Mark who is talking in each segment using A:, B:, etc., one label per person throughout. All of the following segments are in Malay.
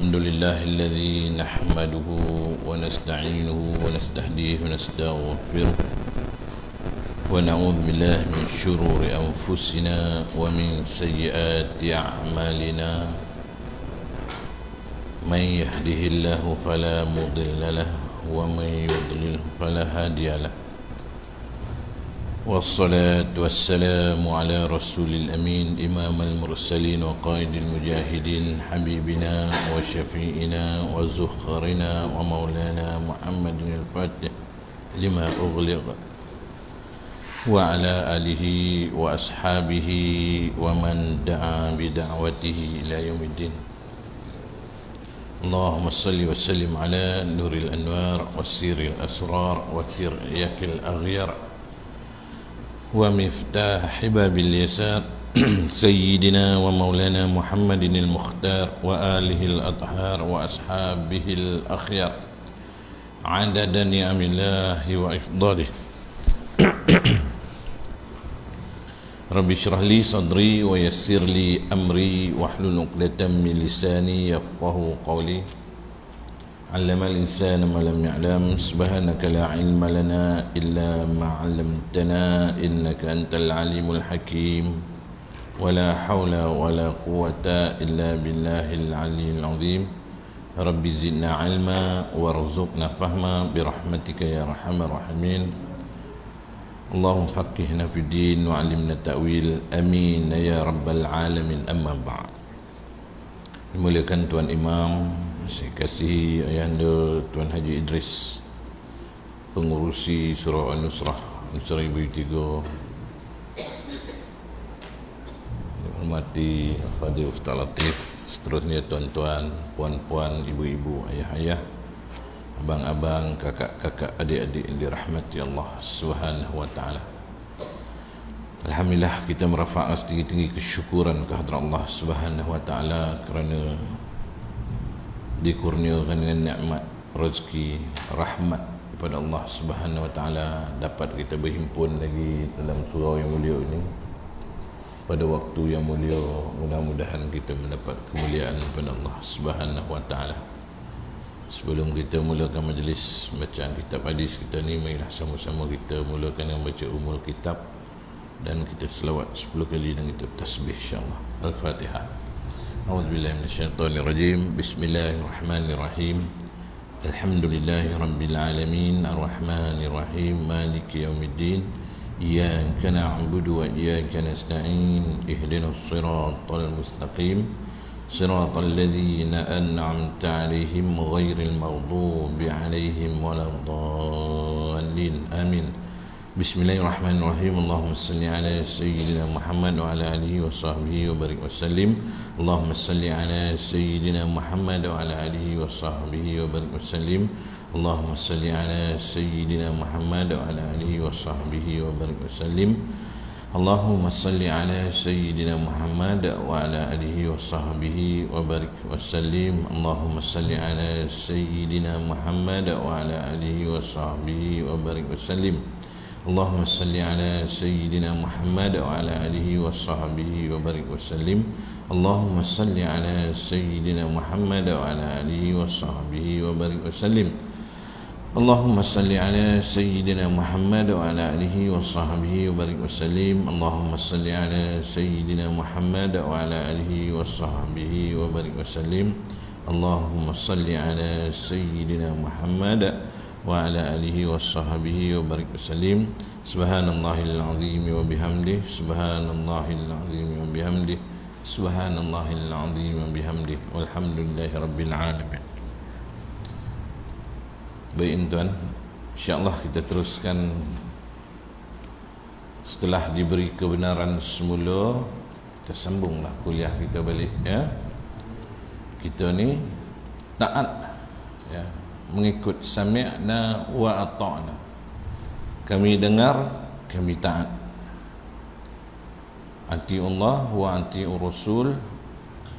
A: الحمد لله الذي نحمده ونستعينه ونستهديه ونستغفره ونعوذ بالله من شرور أنفسنا ومن سيئات أعمالنا من يهده الله فلا مضل له ومن يضلل فلا هادي له والصلاة والسلام على رسول الأمين إمام المرسلين وقائد المجاهدين حبيبنا وشفيئنا وزخرنا ومولانا محمد الفاتح لما أغلق وعلى آله وأصحابه ومن دعا بدعوته إلى يوم الدين. اللهم صل وسلم على نور الأنوار والسير الأسرار والترياك الأغيار ومفتاح باب اليسار سيدنا ومولانا محمد المختار وآله الأطهار وأصحابه الأخيار عدد نعم الله وإفضاله. رب اشرح لي صدري ويسر لي أمري واحلل عقدة من لساني يفقهوا قولي. علم الإنسان ما لم يعلم سبحانك لا علم لنا إلا ما علمتنا إنك أنت العليم الحكيم ولا حول ولا قوة إلا بالله العلي العظيم. رب زدنا علما وارزقنا فهما برحمتك يا أرحم الراحمين. اللهم فقهنا في الدين وعلمنا التأويل آمين يا رب العالمين. أما بعد. Dimuliakan Tuan Imam, saya kasihi Ayahanda Tuan Haji Idris, pengurusi Surau Al-Nusrah Nusra Ibu 3, dihormati Fadil Ustaz Latif, seterusnya tuan-tuan, puan-puan, ibu-ibu, ayah-ayah, abang-abang, kakak-kakak, adik-adik yang dirahmati Allah Subhanahu wa taala. Alhamdulillah, kita merafakkan setinggi-tinggi kesyukuran kehadrat Allah Subhanahu wa taala kerana dikurniakan dengan nikmat rezeki rahmat daripada Allah Subhanahu wa taala dapat kita berhimpun lagi dalam surau yang mulia ini pada waktu yang mulia. Mudah-mudahan kita mendapat kemuliaan daripada Allah Subhanahu wa taala. Sebelum kita mulakan majlis bacaan kitab hadis kita ni, marilah sama-sama kita mulakan dengan baca umul kitab dan kita selawat 10 kali dan kita tasbih insya-Allah. Al-Fatihah. A'udzubillahi minasyaitonirrajim. Bismillahirrahmanirrahim. Alhamdulillahi rabbil alamin, arrahmanirrahim, maliki yaumiddin. Iyyaka na'budu wa iyyaka nasta'in. Ihdinas siratal mustaqim. Siratal ladzina an'amta 'alaihim ghairil maghdubi 'alaihim waladdallin. Amin. Bismillahirrahmanirrahim. Allahumma salli ala sayyidina Muhammad wa ala alihi wa sahbihi wa barik wa sallim. Allahumma salli ala sayyidina Muhammad wa ala alihi wa sahbihi wa barik wa sallim. Allahumma salli ala sayyidina Muhammad wa ala alihi wa sahbihi wa barik wa sallim. Allahumma salli ala sayyidina Muhammad wa ala alihi wa sahbihi wa barik wa sallim. Allahumma salli ala sayyidina Muhammad wa ala alihi wa sahbihi wa barik wa sallim. Allahumma salli ala sayyidina Muhammad wa ala alihi wa sahbihi wa barik wa sallim. Allahumma salli ala sayyidina Muhammad wa ala alihi wa sahbihi wa barik wa sallim. Allahumma salli ala sayyidina Muhammad wa ala alihi wa sahbihi wa barik wa sallim. Allahumma salli ala sayyidina Muhammad wa ala alihi wa sahbihi wa barik wa sallim. Allahumma salli ala sayyidina Muhammad wa ala alihi wa sahbihi wa barik wa sallim. Subhanallahil azim wa bihamdih. Subhanallahil azim wa bihamdih. Subhanallahil azim wa bihamdih. Walhamdulillahi rabbil alamin. Baik tuan, insya-Allah kita teruskan setelah diberi kebenaran semula. Kita sambunglah kuliah kita balik ya. Kita ni taat ya, mengikut sami'na wa ata'na. Kami dengar, kami taat. Atiullah wa atiur rasul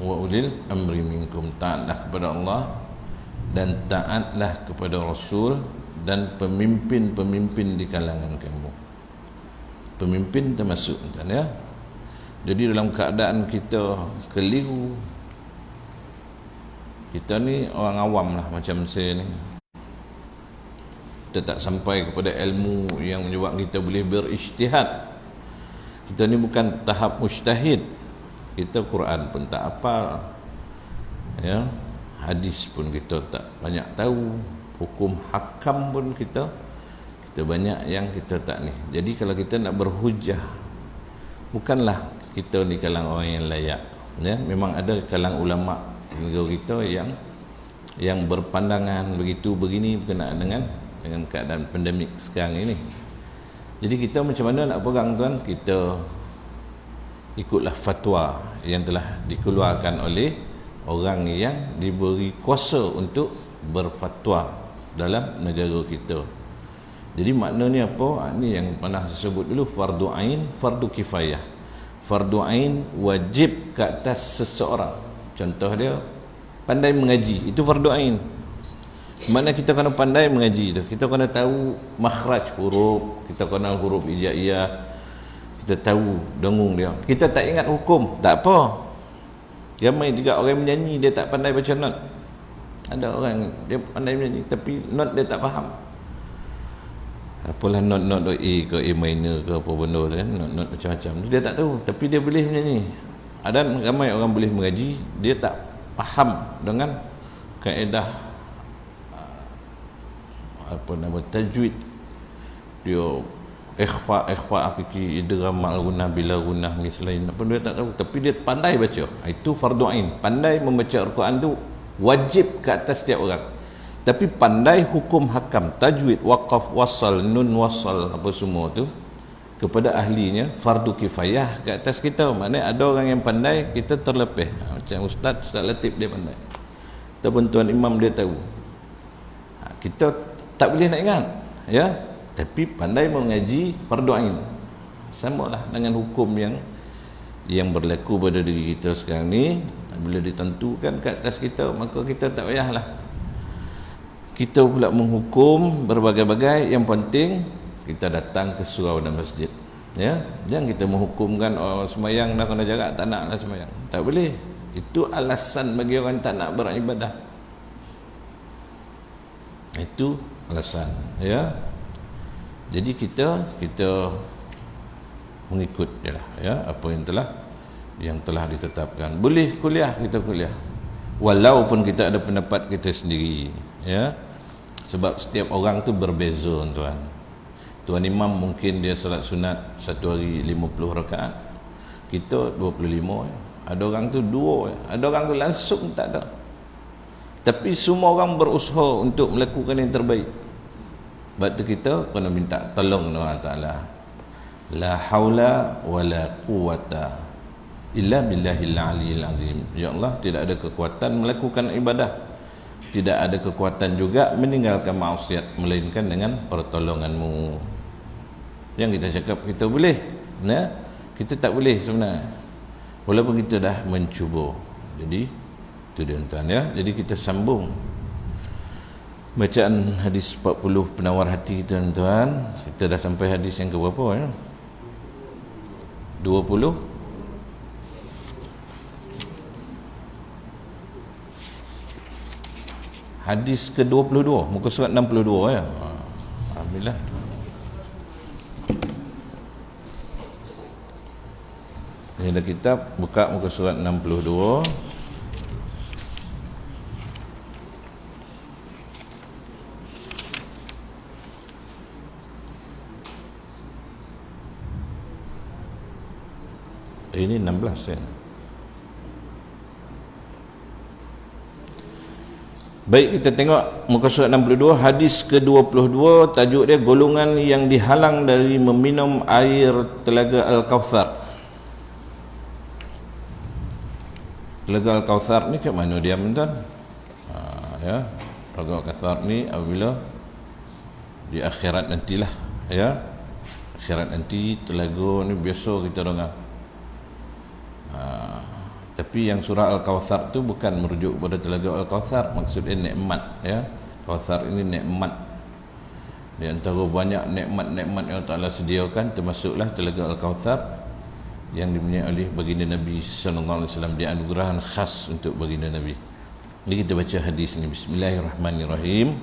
A: wa ulil amri minkum. Taatlah kepada Allah dan taatlah kepada Rasul dan pemimpin-pemimpin di kalangan kamu. Pemimpin termasuk tuan ya. Jadi dalam keadaan kita keliru, Kita ni orang awam lah macam saya ni. Kita tak sampai kepada ilmu yang menyebabkan kita boleh berijtihad. Kita ni bukan tahap mujtahid. Kita Quran pun tak hafal, ya, hadis pun kita tak banyak tahu, hukum hakam pun kita banyak yang kita tak ni. Jadi kalau kita nak berhujah, bukanlah kita ni kalangan orang yang layak, ya. Memang ada kalangan ulama negara kita yang berpandangan begitu begini berkenaan dengan keadaan pandemik sekarang ini. Jadi kita macam mana nak pegang tuan? Kita ikutlah fatwa yang telah dikeluarkan oleh orang yang diberi kuasa untuk berfatwa dalam negara kita. Jadi maknanya apa? Ini yang pernah saya sebut dulu, fardu ain, fardu kifayah. Fardu ain wajib ke atas seseorang. Contoh dia pandai mengaji, itu fardu ain. Mana kita kena pandai mengaji tu. Kita kena tahu makhraj huruf, kita kenal huruf hijaiyah, kita tahu dengung dia. Kita tak ingat hukum, tak apa. Ramai juga orang menyanyi dia tak pandai baca not. Ada orang dia pandai menyanyi tapi not dia tak faham. Apalah not A ke A minor ke apa benda tu kan, not macam-macam. Dia tak tahu tapi dia boleh menyanyi. Ada ramai orang boleh mengaji, dia tak faham dengan kaedah apa nama tajwid, dia ikhfa hakiki, idgham ma'al gunnah bila gunnah mislain, apa dia tak tahu tapi dia pandai baca. Itu fardu ain. Pandai membaca Al-Quran tu wajib ke atas setiap orang. Tapi pandai hukum hakam, tajwid, waqaf, wasal, nun wasal, apa semua tu kepada ahlinya, fardu kifayah ke atas kita. Maknanya ada orang yang pandai, kita terlepeh. Macam Ustaz Latif dia pandai, ataupun Tuan Imam dia tahu. Kita tak boleh nak ingat, ya. Tapi pandai mengaji fardu ain. Samalah dengan hukum yang berlaku pada diri kita sekarang ni. Bila ditentukan ke atas kita, maka kita tak payahlah kita pula menghukum berbagai-bagai. Yang penting kita datang ke surau dan masjid, ya. Jangan kita menghukumkan orang semayang dah kena jarak, tak naklah semayang. Tak boleh. Itu alasan bagi orang tak nak beribadah. Itu alasan, ya. Jadi kita mengikut jelah, ya, apa yang telah ditetapkan. Boleh kuliah, kita kuliah walaupun kita ada pendapat kita sendiri, ya. Sebab setiap orang tu berbeza, tuan. Tuan Imam mungkin dia salat sunat satu hari 50 rakaat, kita 25, ya. Ada orang tu 2, ya. Ada orang tu langsung tak ada. Tapi semua orang berusaha untuk melakukan yang terbaik. Sebab tu kita kena minta tolong Allah Ta'ala. La haula wa la quwata illa billahil aliyil azim. Ya Allah, tidak ada kekuatan melakukan ibadah, tidak ada kekuatan juga meninggalkan maksiat, melainkan dengan pertolonganmu. Yang kita cakap kita boleh, nah, kita tak boleh sebenarnya, walaupun kita dah mencuba. Jadi itu dia, tuan, ya. Jadi kita sambung bacaan hadis 40 penawar hati, tuan-tuan. Kita dah sampai hadis yang ke berapa, ya? 20. Hadis ke-22, muka surat 62, ya. Alhamdulillah. Ini ada kitab, buka muka surat 62. Ini 16, ya. Baik, kita tengok muka surat 62, hadis ke-22, tajuk dia golongan yang dihalang dari meminum air telaga Al-Kautsar. Telaga Al-Kautsar ni kat mana dia, tuan? Ya, telaga Al-Kautsar ni apabila di akhirat nantilah, ya. Akhirat nanti telaga ni biasa kita dengar. Tapi yang surah Al-Kautsar tu bukan merujuk pada telaga Al-Kautsar, maksudnya nikmat, ya. Kautsar ini nikmat. Di antara banyak nikmat-nikmat yang Allah sediakan, termasuklah telaga Al-Kautsar yang dimpunyai oleh baginda Nabi sallallahu alaihi wasallam, dianugerahan khas untuk baginda Nabi. Jadi kita baca hadis ni. Bismillahirrahmanirrahim.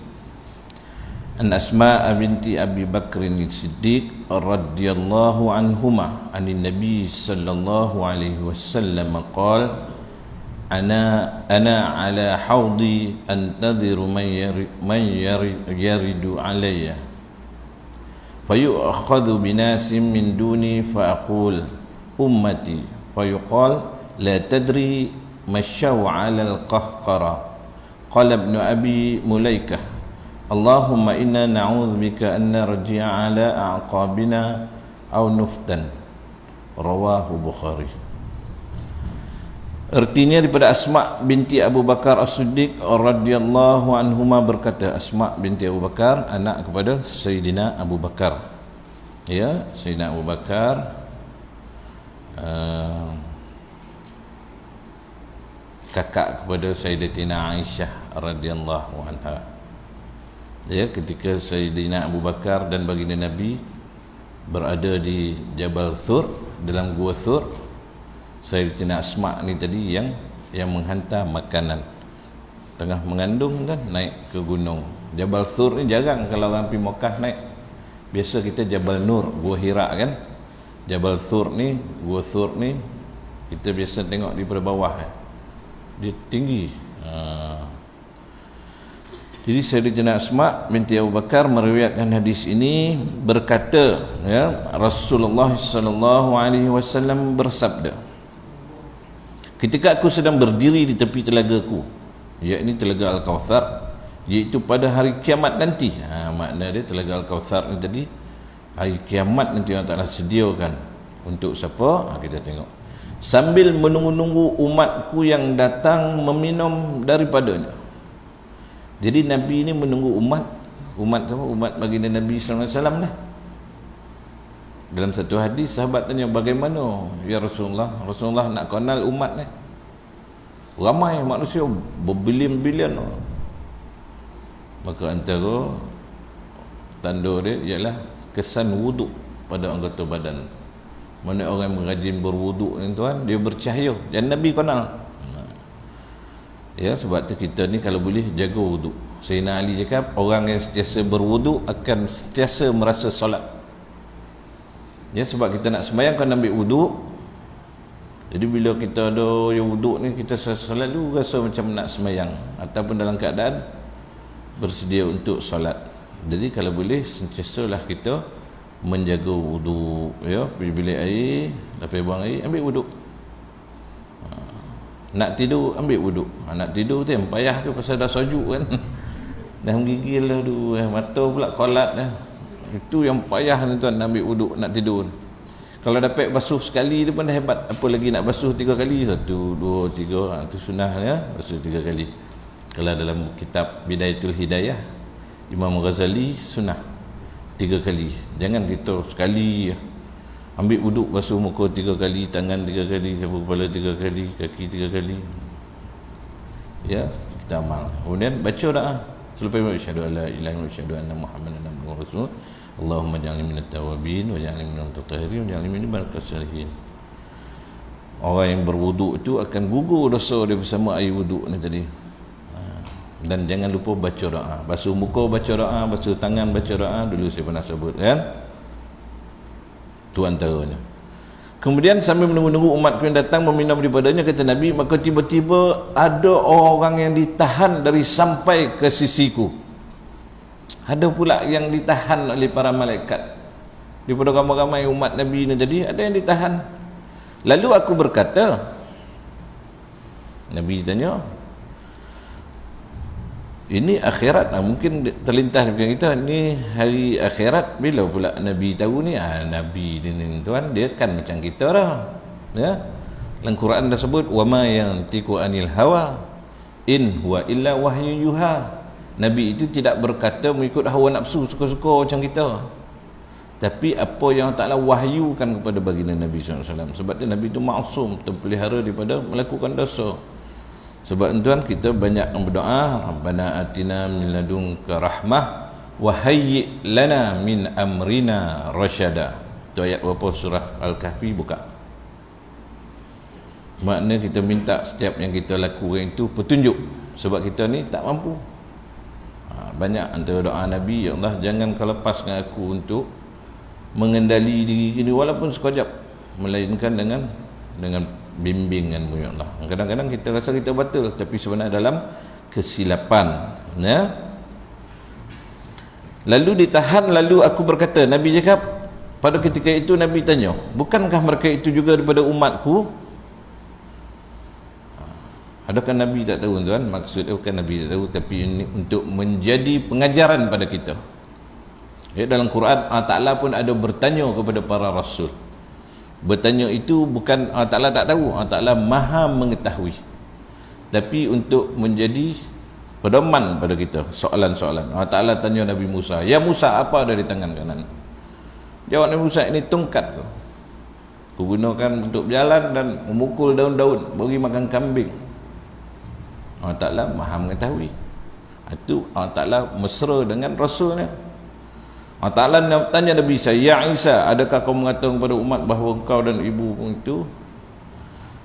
A: An Asma binti Abi Bakr As-Siddiq radhiyallahu anhuma anin Nabi sallallahu alaihi wasallam qala ana ala haudi antadhiru man yaridu alayya fayu'khadhu binasim min duni fa'aqul ummati fayuqal la tadri masyaw 'ala al-qahqara qala ibn Abi Mulaikah Allahumma inna na'udzubika an narji'a 'ala a'qabina aw nuftan. Rawahu Bukhari. Artinya daripada Asma binti Abu Bakar As-Siddiq radhiyallahu anhuma berkata, Asma binti Abu Bakar anak kepada Sayyidina Abu Bakar. Ya, Sayyidina Abu Bakar kakak kepada Sayyidatina Aisyah radhiyallahu anha. Ya, ketika Sayyidina Abu Bakar dan baginda Nabi berada di Jabal Thur, dalam gua Thur, Sayyidatina Asma ni tadi yang menghantar makanan. Tengah mengandung kan, naik ke gunung Jabal Thur ni. Jarang kalau orang pergi Mekah naik. Biasa kita Jabal Nur, Gua Hira kan. Jabal Thur ni, gua Thur ni kita biasa tengok di bawah dia tinggi. Jadi Sayyidatina Asma binti Abu Bakar meriwayatkan hadis ini berkata, ya, Rasulullah sallallahu alaihi wasallam bersabda, ketika aku sedang berdiri di tepi telagaku, yakni telaga Al-Kautsar, iaitu pada hari kiamat nanti. Makna dia telaga Al-Kautsar ni tadi hari kiamat nanti Allah Taala sediakan untuk siapa? Kita tengok. Sambil menunggu-nunggu umatku yang datang meminum daripadanya. Jadi Nabi ini menunggu umat apa? Umat baginda Nabi sallallahu alaihi wasallam lah. Dalam satu hadis sahabat tanya, bagaimana ya Rasulullah? Rasulullah nak kenal umat ni. Ramai manusia berbilion-bilion. Maka antara tanda dia ialah kesan wuduk pada anggota badan. Mana orang yang rajin berwuduk ni tuan, dia bercahaya. Dan Nabi kenal. Ya, sebab tu kita ni kalau boleh jaga wuduk. Sayyidina Ali cakap, orang yang sentiasa berwuduk akan sentiasa merasa solat. Ya, sebab kita nak sembahyang kan ambil wuduk. Jadi bila kita ada yang wuduk ni, kita solat dulu rasa macam nak sembahyang ataupun dalam keadaan bersedia untuk solat. Jadi kalau boleh sentiasalah kita menjaga wuduk, ya, pergi bilik air, lepas buang air ambil wuduk. Nak tidur ambil wuduk. Nak tidur tu yang payah tu pasal dah sejuk kan. Dah menggigil dah tu, mata pula kolat dah. Itu yang payah ni tuan, nak ambil wuduk nak tidur. Kalau dapat basuh sekali tu pun dah hebat. Apa lagi nak basuh 3 kali? 1, 2, 3. Itu sunnah ya, basuh 3 kali. Kalau dalam kitab Bidayatul Hidayah Imam Ghazali sunnah 3 kali. Jangan kita sekali ambil wuduk basuh muka 3 kali, tangan 3 kali, sapu kepala 3 kali, kaki 3 kali. Ya, kita amal. Kemudian baca doa. Selepas itu asyhadu alla ilaha illallah wa asyhadu anna muhammadan abduhu wa rasuluh. Allahumma ja'alni minat tawabin wa ja'alni minal mutatahhirin wa ja'alni min ibadikas salihin. Orang yang berwuduk itu akan gugur dosa dia bersama air wuduk ni tadi. Dan jangan lupa baca doa. Basuh muka baca doa, basuh tangan baca doa. Dulu saya pernah sebut kan. Itu antaranya. Kemudian sambil menunggu-nunggu umatku yang datang meminum daripadanya, kata Nabi, maka tiba-tiba ada orang yang ditahan dari sampai ke sisiku. Ada pula yang ditahan oleh para malaikat. Daripada ramai-ramai umat Nabi ni jadi, ada yang ditahan. Lalu aku berkata, Nabi tanya, ini akhirat, mungkin terlintas dengan kita, ini hari akhirat. Bila pula Nabi tahu ni? Nabi ni tuan, dia kan macam kita dah, ya. Dalam Quran dah sebut, wa ma yantiqu anil hawa in huwa illa wahyu yuha. Nabi itu tidak berkata mengikut hawa nafsu suka-suka macam kita, tapi apa yang Allah Ta'ala wahyukan kepada baginda Nabi SAW. Sebab tu Nabi itu maksum, terpelihara daripada melakukan dosa. Sebab tuan, kita banyak berdoa, Rabbana atina min ladunka rahmah wa hayyi' lana min amrina rasyada. Itu ayat berapa surah Al-Kahfi, buka. Makna kita minta setiap yang kita lakukan itu petunjuk. sebab kita ni tak mampu. Banyak antara doa Nabi, ya Allah jangan kau lepaskan aku untuk mengendali diri ini walaupun sekejap, melainkan dengan bimbinganmu ya Allah. Kadang-kadang kita rasa kita betul, tapi sebenarnya dalam kesilapan, ya. Lalu ditahan, lalu aku berkata, Nabi cakap pada ketika itu, Nabi tanya, bukankah mereka itu juga daripada umatku? Adakah Nabi tak tahu tuan? Maksudnya bukan Nabi tak tahu, tapi ini untuk menjadi pengajaran pada kita. Ya, dalam Quran Allah Ta'ala pun ada bertanya kepada para rasul. Bertanya itu bukan Allah Ta'ala tak tahu, Allah Ta'ala maha mengetahui, tapi untuk menjadi pedoman pada kita soalan-soalan. Allah Ta'ala tanya Nabi Musa, ya Musa, apa ada di tangan kanan? Jawab Nabi Musa, ini tongkat aku gunakan untuk berjalan dan memukul daun-daun, bagi makan kambing. Allah Ta'ala maha mengetahui. Itu Allah Ta'ala mesra dengan Rasulnya. Allah Ta'ala tanya Nabi Isa, ya Isa, adakah kau mengatakan kepada umat bahawa engkau dan ibu itu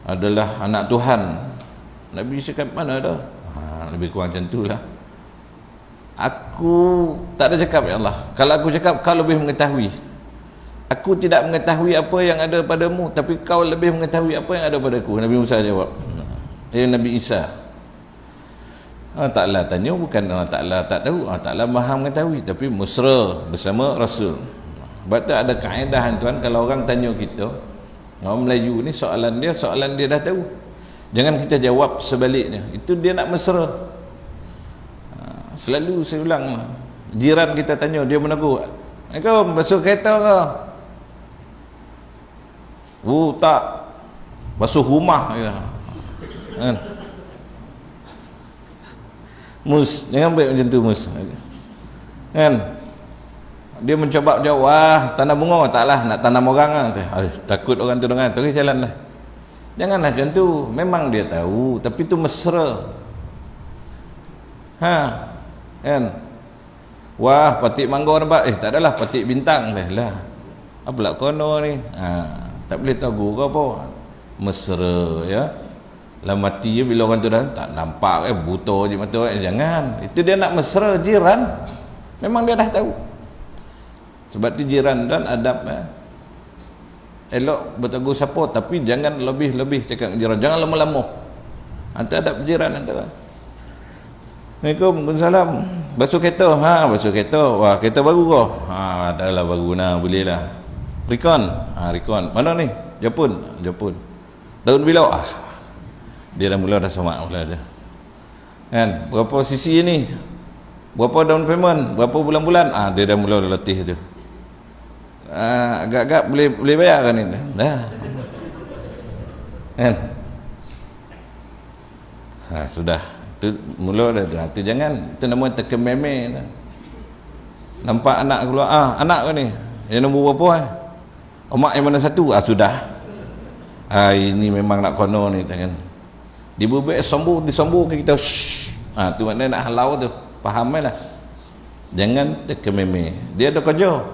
A: adalah anak Tuhan? Nabi Isa cakap, mana ada? Lebih kurang macam itulah. Aku tak ada cakap ya Allah. Kalau aku cakap, kau lebih mengetahui. Aku tidak mengetahui apa yang ada padamu, tapi kau lebih mengetahui apa yang ada padaku. Nabi Musa jawab. Nabi Isa, Allah Ta'ala tanya, bukan Allah Ta'ala tak tahu, Allah Ta'ala maha mengetahui, tapi mesra bersama Rasul. Sebab tu ada kaedah tuan, kalau orang tanya kita, orang Melayu ni soalan dia dah tahu, jangan kita jawab sebaliknya, itu dia nak mesra. Selalu saya ulang, jiran kita tanya, dia menegur, kau basuh kereta kau? Tak, basuh rumah ya. Kan? Mus, jangan baik macam tu Mus, kan? Dia mencoba jawab, wah tanam bunga, taklah nak tanam orang lah. Takut orang tu dengar, terus jalan lah. Janganlah macam tu, memang dia tahu, tapi tu mesra. Kan? Wah patik mangga nampak, tak adalah patik bintang lah. Apalah kono ni, tak boleh tahu ke apa, mesra ya. Dalam mati je bila orang tu dah tak nampak buta je mata, jangan. Itu dia nak mesra jiran, memang dia dah tahu. Sebab tu jiran dan adab elok bertegur siapa, tapi jangan lebih-lebih cakap jiran, jangan lama-lama. Antara adab jiran antara. Assalamualaikum, Waalaikumsalam. Basuh kereta, basuh kereta. Wah, kereta baru kau? Adalah baru nah, boleh lah. Recon, recon. Mana ni? Jepun. Tahun bila? Dia dah mula dah semak mula dia. Kan? Berapa sisi ni? Berapa down payment? Berapa bulan-bulan? Dia dah mula dah latih tu. Agak-agak boleh bayar kan ini? Dah. Kan? Sudah. Tu mula dah. Tu jangan. Tu nama terkememe tu. Nampak anak keluar, anak ke ni? Yang nombor berapa Mak yang mana satu? Sudah. Ini memang nak kono ni kan. Dibubek disombong ke kita. Tu maknanya nak halau tu. Faham lah. Jangan terkememe. Dia ada kerja.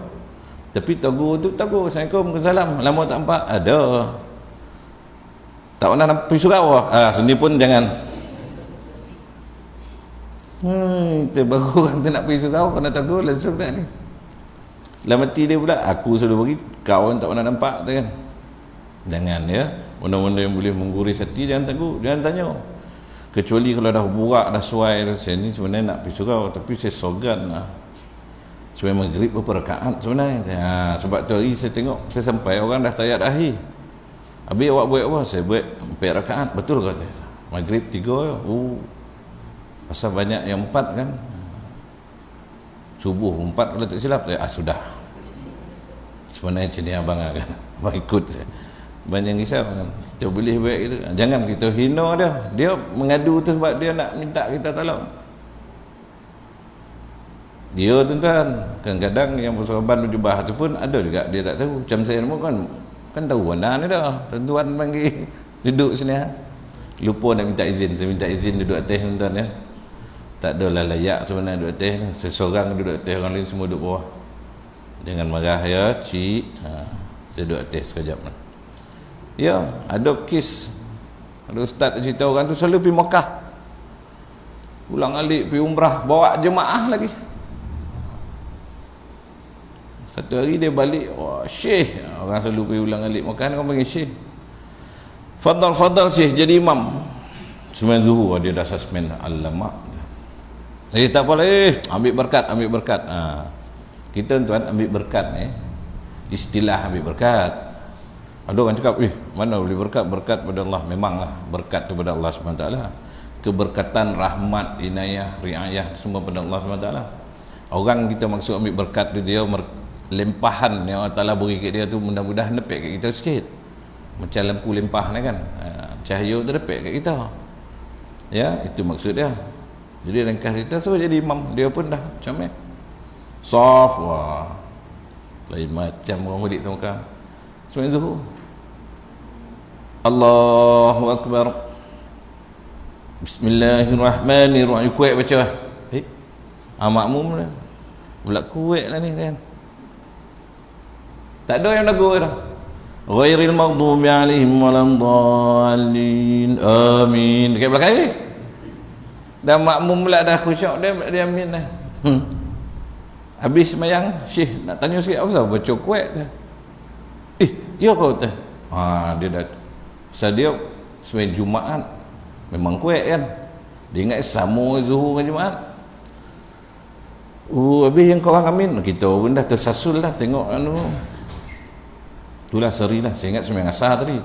A: Tapi tegur tu tegur. Assalamualaikum, Waalaikumsalam. Lama tak nampak? Ada. Tak pernah nampak surau. Sini pun jangan. Kita baru orang tu nak pergi surau, kena tegur langsung tak ni. Dalam hati dia pula, aku sudah pergi, kawan tak pernah nampak tu kan. Jangan ya. Benda-benda yang boleh mengguris hati jangan tegur, jangan tanya. Kecuali kalau dah burak dah suai, saya ni sebenarnya nak pergi surau, tapi saya sogan lah supaya maghrib berapa rakaat sebenarnya. Sebab tu hari saya tengok, saya sampai orang dah tayat akhir. Habis awak buat apa? Saya buat 4 rakaat. Betul ke? Maghrib 3. Pasal banyak yang 4 kan. Subuh 4 kalau tak silap. Sudah. Sebenarnya macam ni abang kan. Abang ikut saya. Banyak risau kan. Kita boleh buat gitu. Jangan kita hina dia. Dia mengadu tu sebab dia nak minta kita tolong. Dia tuan-tuan, kadang-kadang yang bersahabat berjubah tu pun ada juga dia tak tahu. Macam saya kan tahu mana ni dah. Tuan-tuan panggil duduk sini lupa nak minta izin. Saya minta izin duduk atas tuan-tuan ya. Tak adalah layak sebenarnya duduk atas ni. Seseorang duduk atas, orang lain semua duduk bawah. Jangan marah ya, cik. Saya duduk atas sekejap lah. Ya, ada kes. Ada ustaz cerita orang tu selalu pergi Mekah. Ulang alik pergi umrah, bawa jemaah lagi. Satu hari dia balik, wah syekh, orang selalu pergi ulang alik makan, orang panggil syekh. Fadal syekh jadi imam. Sembilan zuhur dia dah suspend. Alamak. Tak apalah, ambil berkat. Kita tuan ambil berkat ni, istilah ambil berkat. Ada orang cakap, mana boleh berkat? Berkat pada Allah. Memanglah berkat kepada Allah SWT. Keberkatan, rahmat, inayah, riayah semua pada Allah SWT. Orang kita maksud ambil berkat tu, dia lempahan yang Allah Ta'ala beri kat dia tu, mudah-mudahan nepek kat kita sikit. Macam lampu lempah ni kan, cahaya tu nepek kat kita. Ya, itu maksud dia. Jadi ringkas kita, so jadi imam. Dia pun dah macam ni soft, wah lain macam orang balik tu muka semua zuhur. Allahu Akbar, Bismillahirrahmanirrahim. Kuat baca makmum dah pula kuat lah ni kan. Tak ada yang lagu dah. Ghairil maghdubi alaihim waladhdallin amin. Dekat belakang ni dah makmum pula dah khusyuk, dia amin dah. Habis semayang, syekh nak tanya sikit, apa sebab baca kuat dah? Ya kau tu. Dia dah dia semayang Jumaat memang kuat kan. Dia ingat sama zuhur dengan Jumaat. Habis yang korang amin, kita pun dah tersasul lah tengok itulah seri lah. Saya ingat semayang asar tadi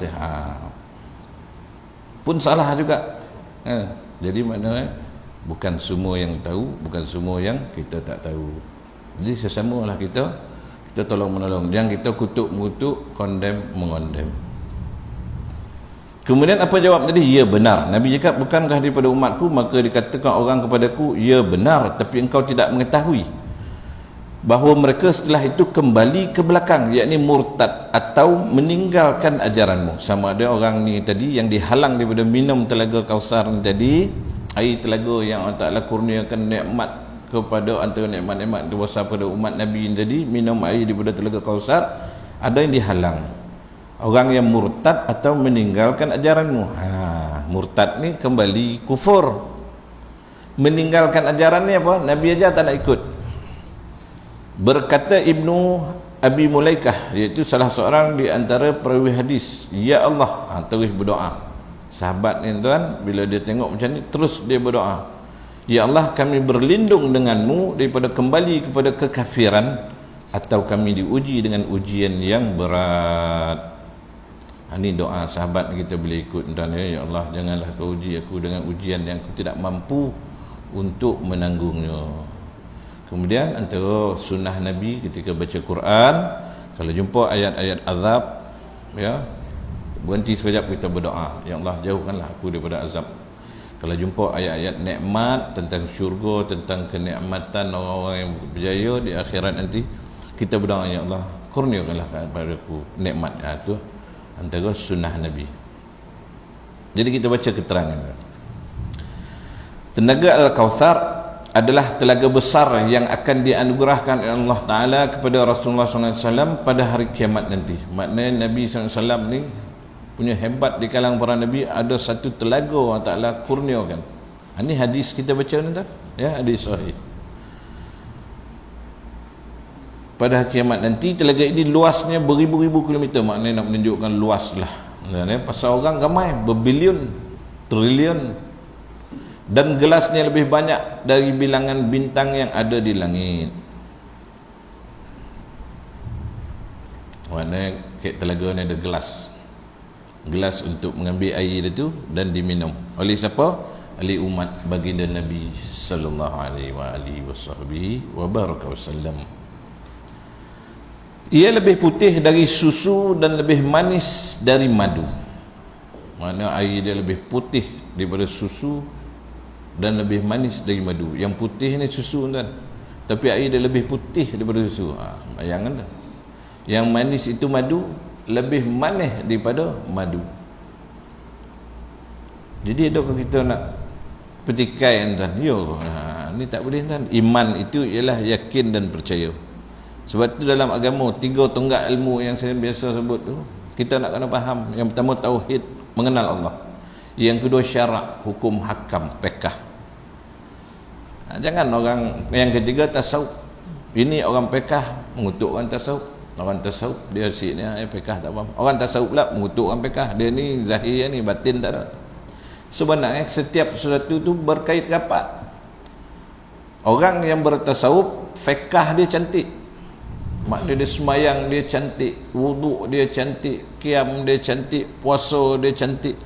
A: pun salah juga. Jadi maknanya bukan semua yang tahu, bukan semua yang kita tak tahu. Jadi sesamalah kita tolong menolong, jangan kita kutuk mengutuk, condemn mengondem. Kemudian apa jawab tadi? Ya benar. Nabi cakap, bukankah daripada umatku? Maka dikatakan orang kepadaku, ya benar, tapi engkau tidak mengetahui bahawa mereka setelah itu kembali ke belakang, yakni murtad atau meninggalkan ajaranmu. Sama ada orang ni tadi yang dihalang daripada minum telaga Kausar tadi, air telaga yang Allah Ta'ala kurniakan nikmat kepada antara nikmat-nikmat kuasa pada umat Nabi tadi, minum air daripada telaga Kausar, ada yang dihalang. Orang yang murtad atau meninggalkan ajaranmu. Murtad ni kembali kufur. Meninggalkan ajaran ni apa? Nabi aja tak nak ikut. Berkata Ibnu Abi Mulaikah, iaitu salah seorang di antara perawi hadis, ya Allah, terus berdoa. Sahabat ni tuan, bila dia tengok macam ni, terus dia berdoa, ya Allah, kami berlindung denganmu daripada kembali kepada kekafiran, atau kami diuji dengan ujian yang berat. Ini doa sahabat kita bila ikut tuan, ya Allah, janganlah kau uji aku dengan ujian yang aku tidak mampu untuk menanggungnya. Kemudian antara sunnah Nabi ketika baca Quran, kalau jumpa ayat-ayat azab, ya, berhenti sekejap kita berdoa, ya Allah, jauhkanlah aku daripada azab. Kalau jumpa ayat-ayat nikmat tentang syurga, tentang kenikmatan orang-orang yang berjaya di akhirat nanti, kita berdoa, ya Allah, kurniakanlah kepada aku nikmat. Itu antara sunnah Nabi. Jadi kita baca keterangan. Tenaga Al-Kautsar adalah telaga besar yang akan dianugerahkan oleh Allah Ta'ala kepada Rasulullah SAW pada hari kiamat nanti. Maknanya Nabi SAW ni punya hebat di kalangan para Nabi, ada satu telaga Allah Ta'ala kurniakan. Ini hadis kita baca ni tak? Ya, hadis sahih. Pada hari kiamat nanti, telaga ini luasnya beribu-ribu kilometer. Maknanya nak menunjukkan luas lah. Pasal orang ramai, berbilion, trilion. Dan gelasnya lebih banyak dari bilangan bintang yang ada di langit. Maknanya telaga ni ada gelas. Gelas untuk mengambil air itu dan diminum. Oleh siapa? Oleh umat baginda Nabi sallallahu alaihi wasallam. Ia lebih putih dari susu dan lebih manis dari madu. Maknanya air dia lebih putih daripada susu dan lebih manis dari madu. Yang putih ni susu kan, tapi air dia lebih putih daripada susu. Bayangkan tak? Yang manis itu madu, lebih manis daripada madu. Jadi adakah kita nak petikai kan? Ni tak boleh kan? Iman itu ialah yakin dan percaya. Sebab itu dalam agama, 3 tonggak ilmu yang saya biasa sebut tu, kita nak kena faham. Yang pertama tauhid, mengenal Allah. Yang kedua syarak, hukum hakam, fiqh. Jangan orang yang ketiga tasawuf. Ini orang pekah mengutuk orang tasawuf. Orang tasawuf dia asyiknya pekah tak faham. Orang tasawuf pula mengutuk orang pekah. Dia ni zahir ni, batin tak ada. Sebenarnya setiap sesuatu tu berkait rapat. Orang yang bertasawuf, fiqh dia cantik. Maknanya dia semayang dia cantik, wuduk dia cantik, qiyam dia cantik, puasa dia cantik.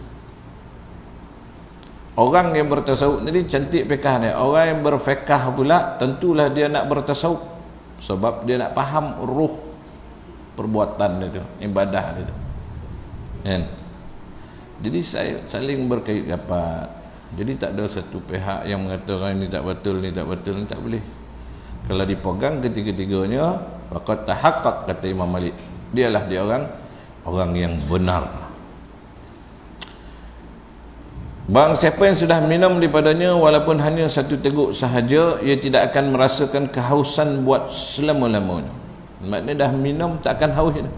A: Orang yang bertasawuf tadi cantik fiqh dia. Orang yang berfiqh pula tentulah dia nak bertasawuf. Sebab dia nak faham ruh perbuatan dia tu, ibadah dia tu. Kan? Jadi saya saling berkait rapat. Jadi tak ada satu pihak yang mengatakan ini tak betul, ni tak betul, ni tak boleh. Kalau dipegang ketiga-tiganya, faqad tahaqqaq, kata Imam Malik. Dialah dia orang yang benar. Barang siapa yang sudah minum daripadanya walaupun hanya satu teguk sahaja, ia tidak akan merasakan kehausan buat selama-lamanya. Maknanya dah minum tak akan haus dah.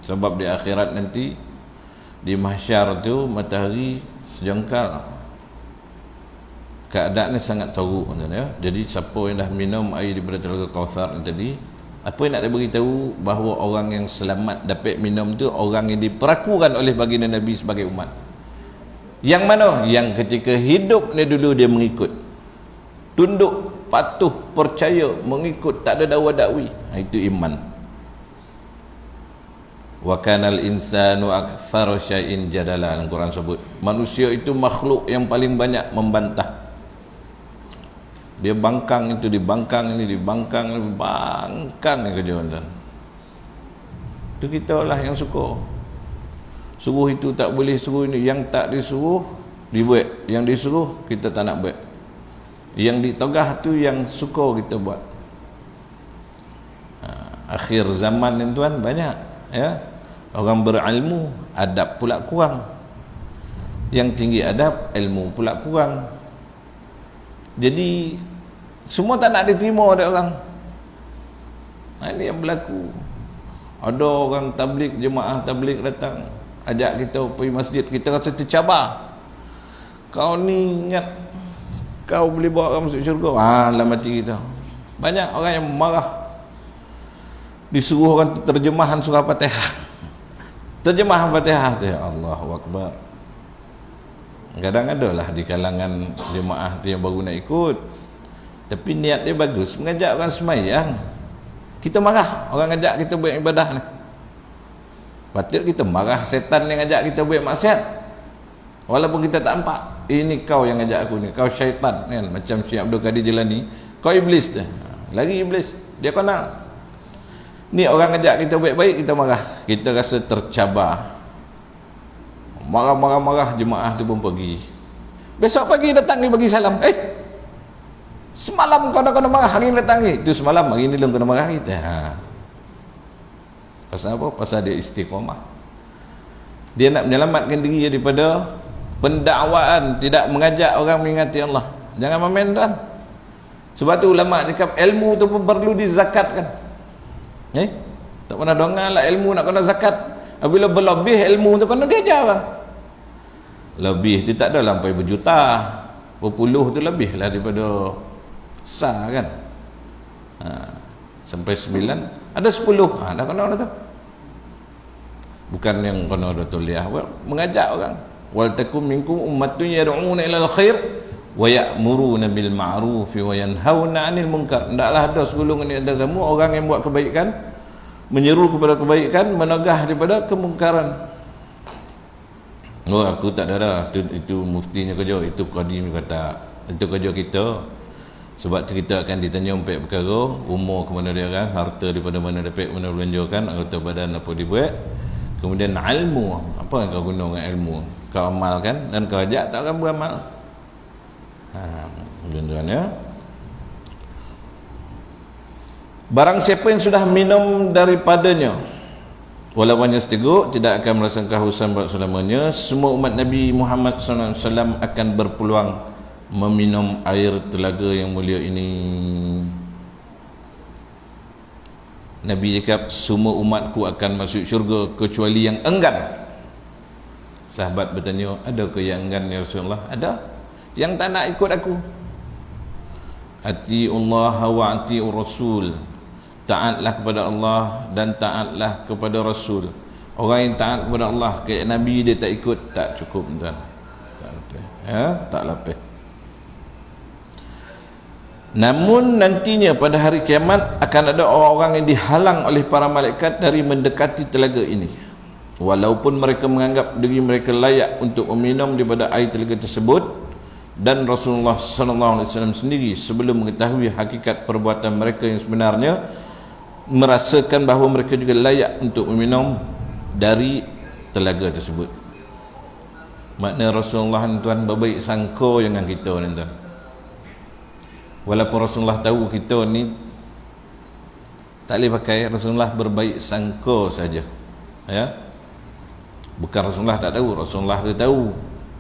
A: Sebab di akhirat nanti di mahsyar tu matahari sejengkal. Keadaannya sangat teruk ya. Jadi siapa yang dah minum air daripada Telaga Kautsar tadi, apa yang nak dia beritahu bahawa orang yang selamat dapat minum tu orang yang diperakukan oleh baginda Nabi sebagai umat. Yang mana? Yang ketika hidup ni dulu dia mengikut, tunduk, patuh, percaya, mengikut, tak ada dakwa-dakwi. Itu iman. Wa kanal insanu aktsara syai'in jadala, Al-Quran sebut. Manusia itu makhluk yang paling banyak membantah. Dia bangkang itu, dibangkang ini, dibangkang, bangkang ni kerja tuan. Itu kita lah yang suka. Suruh itu tak boleh, suruh ini. Yang tak disuruh dibuat, yang disuruh kita tak nak buat. Yang ditogah tu yang suka kita buat. Akhir zaman ni tuan banyak ya. Orang berilmu, adab pula kurang. Yang tinggi adab, ilmu pula kurang. Jadi semua tak nak diterima oleh orang. Ini yang berlaku. Ada orang tabligh, jemaah tabligh datang, ajak kita pergi masjid, kita rasa tercabar. Kau ni ingat kau boleh bawa orang masuk syurga? Dalam hati kita banyak orang yang marah. Disuruh orang terjemahan surah Fatihah. Terjemah Fatihah tu, ya Allahu Akbar. Kadang ada lah di kalangan jemaah tu yang baru nak ikut, tapi niat dia bagus, mengajak orang semayang. Kita marah orang ajak kita buat ibadah ni. Patut kita marah setan yang ajak kita buat maksiat, walaupun kita tak nampak. Ini kau yang ajak aku ni, kau syaitan kan. Macam Syekh Abdul Qadir Jilani, kau iblis dah. Lagi iblis, dia kenal. Ni orang ajak kita baik-baik, kita marah, kita rasa tercabar. Marah-marah jemaah tu pun pergi. Besok pagi datang ni bagi salam. Semalam kau dah kena marah, hari ni datang ni. Itu semalam, hari ni belum kena marah kita. Pasal apa? Pasal dia istiqamah. Dia nak menyelamatkan diri daripada pendakwaan, tidak mengajak orang mengingati Allah. Jangan main tuan. Sebab tu ulama cakap ilmu tu pun perlu dizakatkan. Tak pernah dengar lah ilmu nak kena zakat. Apabila berlebih ilmu tu kena diajar lah. Lebih tu tak ada sampai berjuta, berpuluh tu lebih lah daripada sah kan. Sampai 9, ada 10, dah kena dah tu. Bukan yang kena dah tuliah, mengajak orang. Wal takum minkum ummatun yad'una ilal khair wa ya'muruna bil ma'ruf wa yanhauna 'anil munkar. Hendaklah ada segolongan di antara kamu orang yang buat kebaikan, menyeru kepada kebaikan, menegah daripada kemungkaran. Aku tak ada dah. Itu muftinya kerja, itu qadim kata. Itu kerja kita. Sebab kita akan ditanya 4 perkara, umur ke mana dia orang, harta daripada mana dapat, mana belanjakan, anggota badan apa dibuat. Kemudian ilmu, apa yang kau guna dengan ilmu? Kau amalkan dan kau ajak tak akan beramal. Tuan-tuan ya. Barang siapa yang sudah minum daripadanya walaupun hanya seteguk, tidak akan merasakan kehausan buat selamanya. Semua umat Nabi Muhammad SAW akan berpeluang meminum air telaga yang mulia ini. Nabi cakap semua umatku akan masuk syurga kecuali yang enggan. Sahabat bertanya, ada ke yang enggan ya Rasulullah? Ada. Yang tak nak ikut aku. Atiullah wa atiur rasul. Taatlah kepada Allah dan taatlah kepada Rasul. Orang yang taat kepada Allah, kayak Nabi dia tak ikut, tak cukup tuan. Tak lapis. Tak lapis. Namun nantinya pada hari kiamat akan ada orang-orang yang dihalang oleh para malaikat dari mendekati telaga ini. Walaupun mereka menganggap diri mereka layak untuk meminum daripada air telaga tersebut, dan Rasulullah sallallahu alaihi wasallam sendiri sebelum mengetahui hakikat perbuatan mereka yang sebenarnya merasakan bahawa mereka juga layak untuk meminum dari telaga tersebut. Makna Rasulullah tuan berbaik sangka dengan kita ni tuan. Walaupun Rasulullah tahu kita ni tak boleh pakai, Rasulullah berbaik sangka saja. Ya. Bukan Rasulullah tak tahu, Rasulullah dia tahu.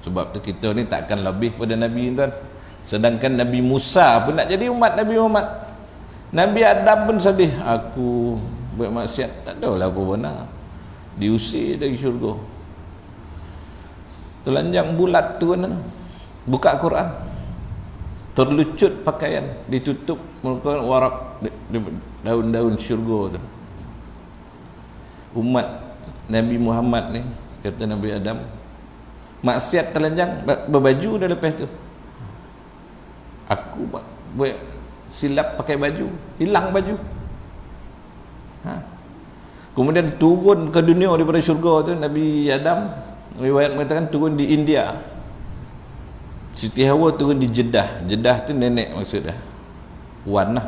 A: Sebab tu kita ni takkan lebih pada Nabi tuan. Sedangkan Nabi Musa pun nak jadi umat Nabi Muhammad. Nabi Adam pun sedih, aku buat maksiat, tak tahulah apa benar, diusir dari syurga, telanjang bulat tu kan, buka Quran, terlucut pakaian, ditutup muka warak daun-daun syurga tu. Umat Nabi Muhammad ni, kata Nabi Adam, maksiat telanjang berbaju dah lepas tu. Aku buat silap pakai baju, hilang baju. Kemudian turun ke dunia daripada syurga tu Nabi Adam, riwayat mengatakan turun di India. Siti Hawa turun di Jeddah. Jeddah tu nenek maksudnya, wan lah.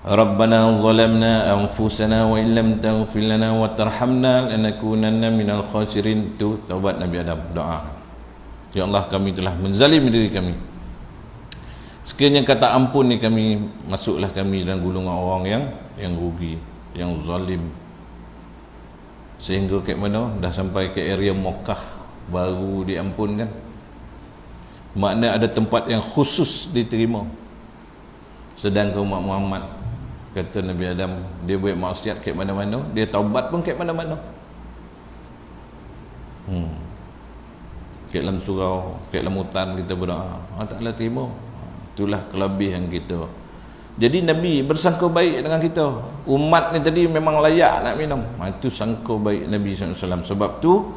A: Rabbana zalamna anfusana wa illam taghfir lana wa tarhamna lanakunanna minal khasirin. Tu taubat Nabi Adam, doa. Ya Allah, kami telah menzalimi diri kami. Sekiranya kata ampun ni kami, masuklah kami dalam golongan orang yang rugi, yang zalim. Sehingga ke mana dah sampai ke area Mekah baru diampunkan. Makna ada tempat yang khusus diterima. Sedangkan umat Muhammad, kata Nabi Adam, dia buat maksiat ke mana-mana, dia taubat pun ke mana-mana. Ke dalam surau, ke dalam hutan kita berdoa, Allah Ta'ala terima. Itulah kelebihan kita. Jadi Nabi bersangka baik dengan kita. Umat ni tadi memang layak nak minum. Itu sangka baik Nabi SAW. Sebab tu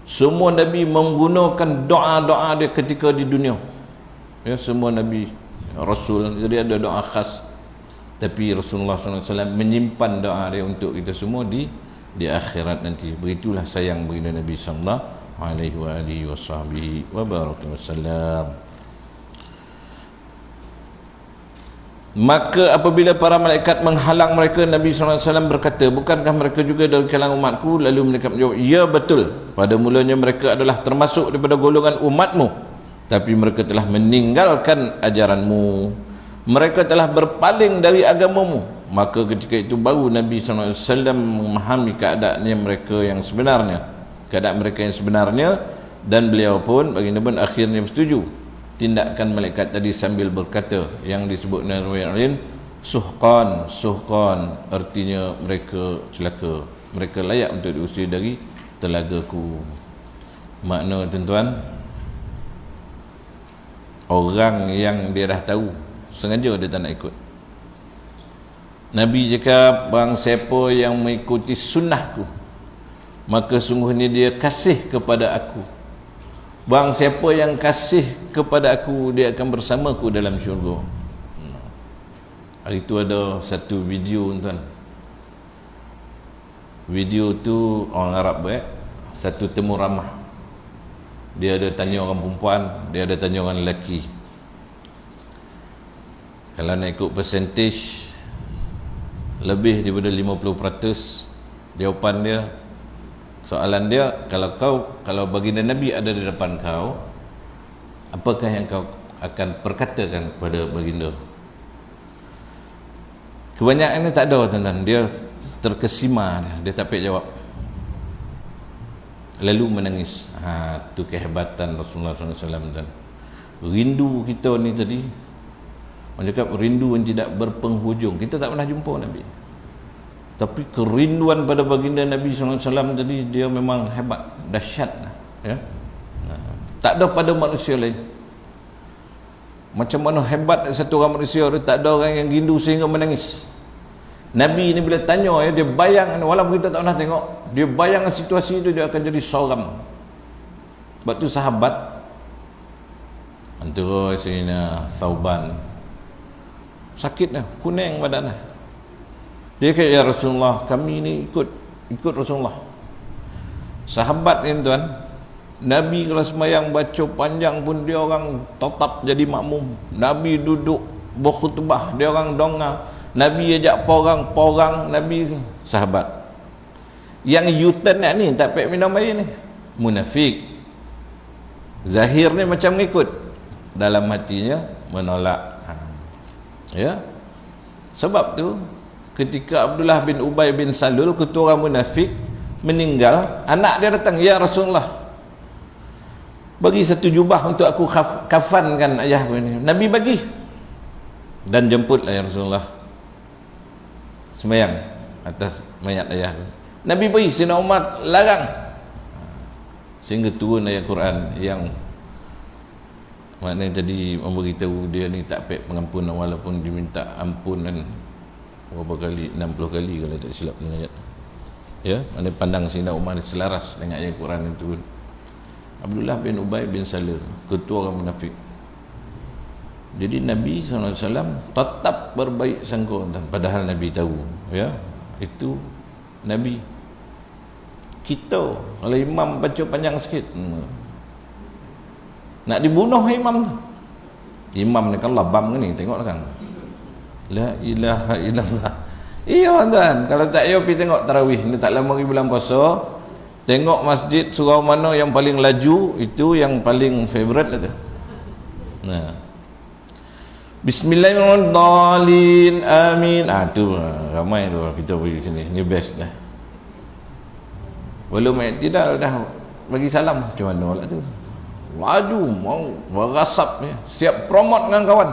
A: semua Nabi menggunakan doa-doa dia ketika di dunia. Ya, semua Nabi Rasul, jadi ada doa khas. Tapi Rasulullah SAW menyimpan doa dia untuk kita semua di akhirat nanti. Begitulah sayang baginda Nabi sallallahu alaihi wasallam. Maka apabila para malaikat menghalang mereka, Nabi SAW berkata, bukankah mereka juga dari kalangan umatku? Lalu mereka menjawab, ya betul, pada mulanya mereka adalah termasuk daripada golongan umatmu, tapi mereka telah meninggalkan ajaranmu, mereka telah berpaling dari agamamu. Maka ketika itu baru Nabi SAW memahami keadaan mereka yang sebenarnya, dan beliau pun, baginda pun akhirnya bersetuju tindakan malaikat tadi sambil berkata yang disebut dalam riwayat lain, suhqan, artinya mereka celaka, mereka layak untuk diusir dari telagaku. Makna tuan-tuan, orang yang dia dah tahu sengaja dia tak nak ikut. Nabi cakap, barang siapa yang mengikuti sunnahku, maka sungguhnya dia kasih kepada aku. Barang siapa yang kasih kepada aku, dia akan bersamaku dalam syurga. Hari itu ada satu video tuan. Video tu orang Arab buat, satu temu ramah. Dia ada tanya orang perempuan, dia ada tanya orang lelaki. Kalau nak ikut percentage, lebih daripada 50% jawapan dia, soalan dia, kalau baginda Nabi ada di depan kau, apakah yang kau akan perkatakan kepada baginda? Kebanyakan ni tak ada tuan-tuan, dia terkesima, dia tak payah jawab, lalu menangis. Tu kehebatan Rasulullah SAW. Dan rindu kita ni tadi, orang cakap rindu yang tidak berpenghujung. Kita tak pernah jumpa Nabi, tapi kerinduan pada baginda Nabi SAW tadi, dia memang hebat, dahsyat, ya. Tak ada pada manusia lain. Macam mana hebat satu orang manusia dia, tak ada orang yang rindu sehingga menangis. Nabi ni bila tanya dia bayang, walaupun kita tak pernah tengok, dia bayang situasi itu, dia akan jadi seorang. Sebab tu sahabat antara Sayyidina Thauban sakit dah, kuning badan dah. Dia kata, ya Rasulullah, kami ni ikut Rasulullah. Sahabat ni tuan, Nabi kalau sembahyang baca panjang pun dia orang tetap jadi makmum. Nabi duduk berkhutbah, dia orang dongah. Nabi ajak porang, Nabi sahabat. Yang U-turn ni tak payah minum air ni, munafik. Zahir ni macam ngikut, dalam hatinya menolak. Ya. Sebab tu ketika Abdullah bin Ubay bin Salul, ketua orang munafik, meninggal, anak dia datang, ya Rasulullah, bagi satu jubah untuk aku kafankan ayahku ini. Nabi bagi dan jemputlah ya Rasulullah sembahyang atas mayat ayahku. Nabi bagi, Sayyidina Umar larang, sehingga turun ayat Quran yang maknanya tadi memberitahu dia ni tak pek pengampunan walaupun diminta ampunan berapa kali, 60 kali kalau tak silap dengan ayat. Ya, mana pandang Sayyidina Umar selaras dengan ayat Quran itu. Abdullah bin Ubay bin Salul, ketua orang munafik. Jadi Nabi SAW tetap berbaik sangka, padahal Nabi tahu, ya, itu Nabi. Kita kalau imam baca panjang sikit, nak dibunuh imam tu. Imam ni kan labam ni, tengoklah kan. La ilaha illallah. Iya tuan, kalau tak yo pergi tengok tarawih ni, tak lama lagi bulan puasa. Tengok masjid surau mana yang paling laju, itu yang paling favourite lah tu. Nah, Bismillahirrahmanirrahim, amin. Tu ramai tu kita pergi sini, ni best dah. Belum tidak dah bagi salam, macam mana pula tu, laju mau berasap ni, siap promote dengan kawan.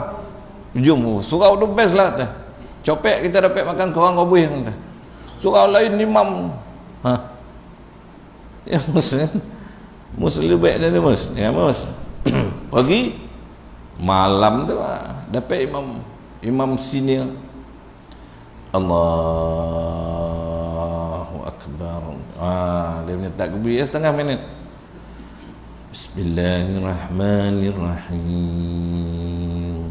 A: Jom, surau tu best lah tu. Copek kita dapat makan korang kobuih tu. Surau lain imam, ya mus lebih baik dari mus, ya mus. Pagi malam tu dapat imam senior. Allahu Akbar. Dia punya takbir setengah minit. Bismillahirrahmanirrahim.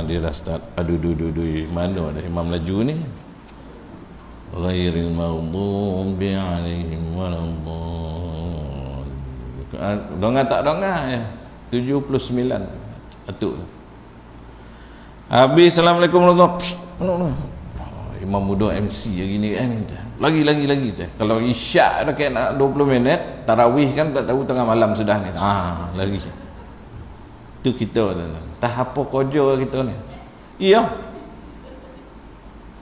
A: Dia dah start. Aduh, mana ada imam laju ni? Ghairil maghdubi alaihim waladdallin. Dongah tak dongah ya. 79 atuk. Habis assalamualaikum warahmatullahi. Imam muda MC gini kan. Lagi tu. Kalau isyak dah kena nak 20 minit, tarawih kan tak tahu tengah malam sudah ni. Lagi. Tu kita tu. Tak apa kerja kita ni. Iya.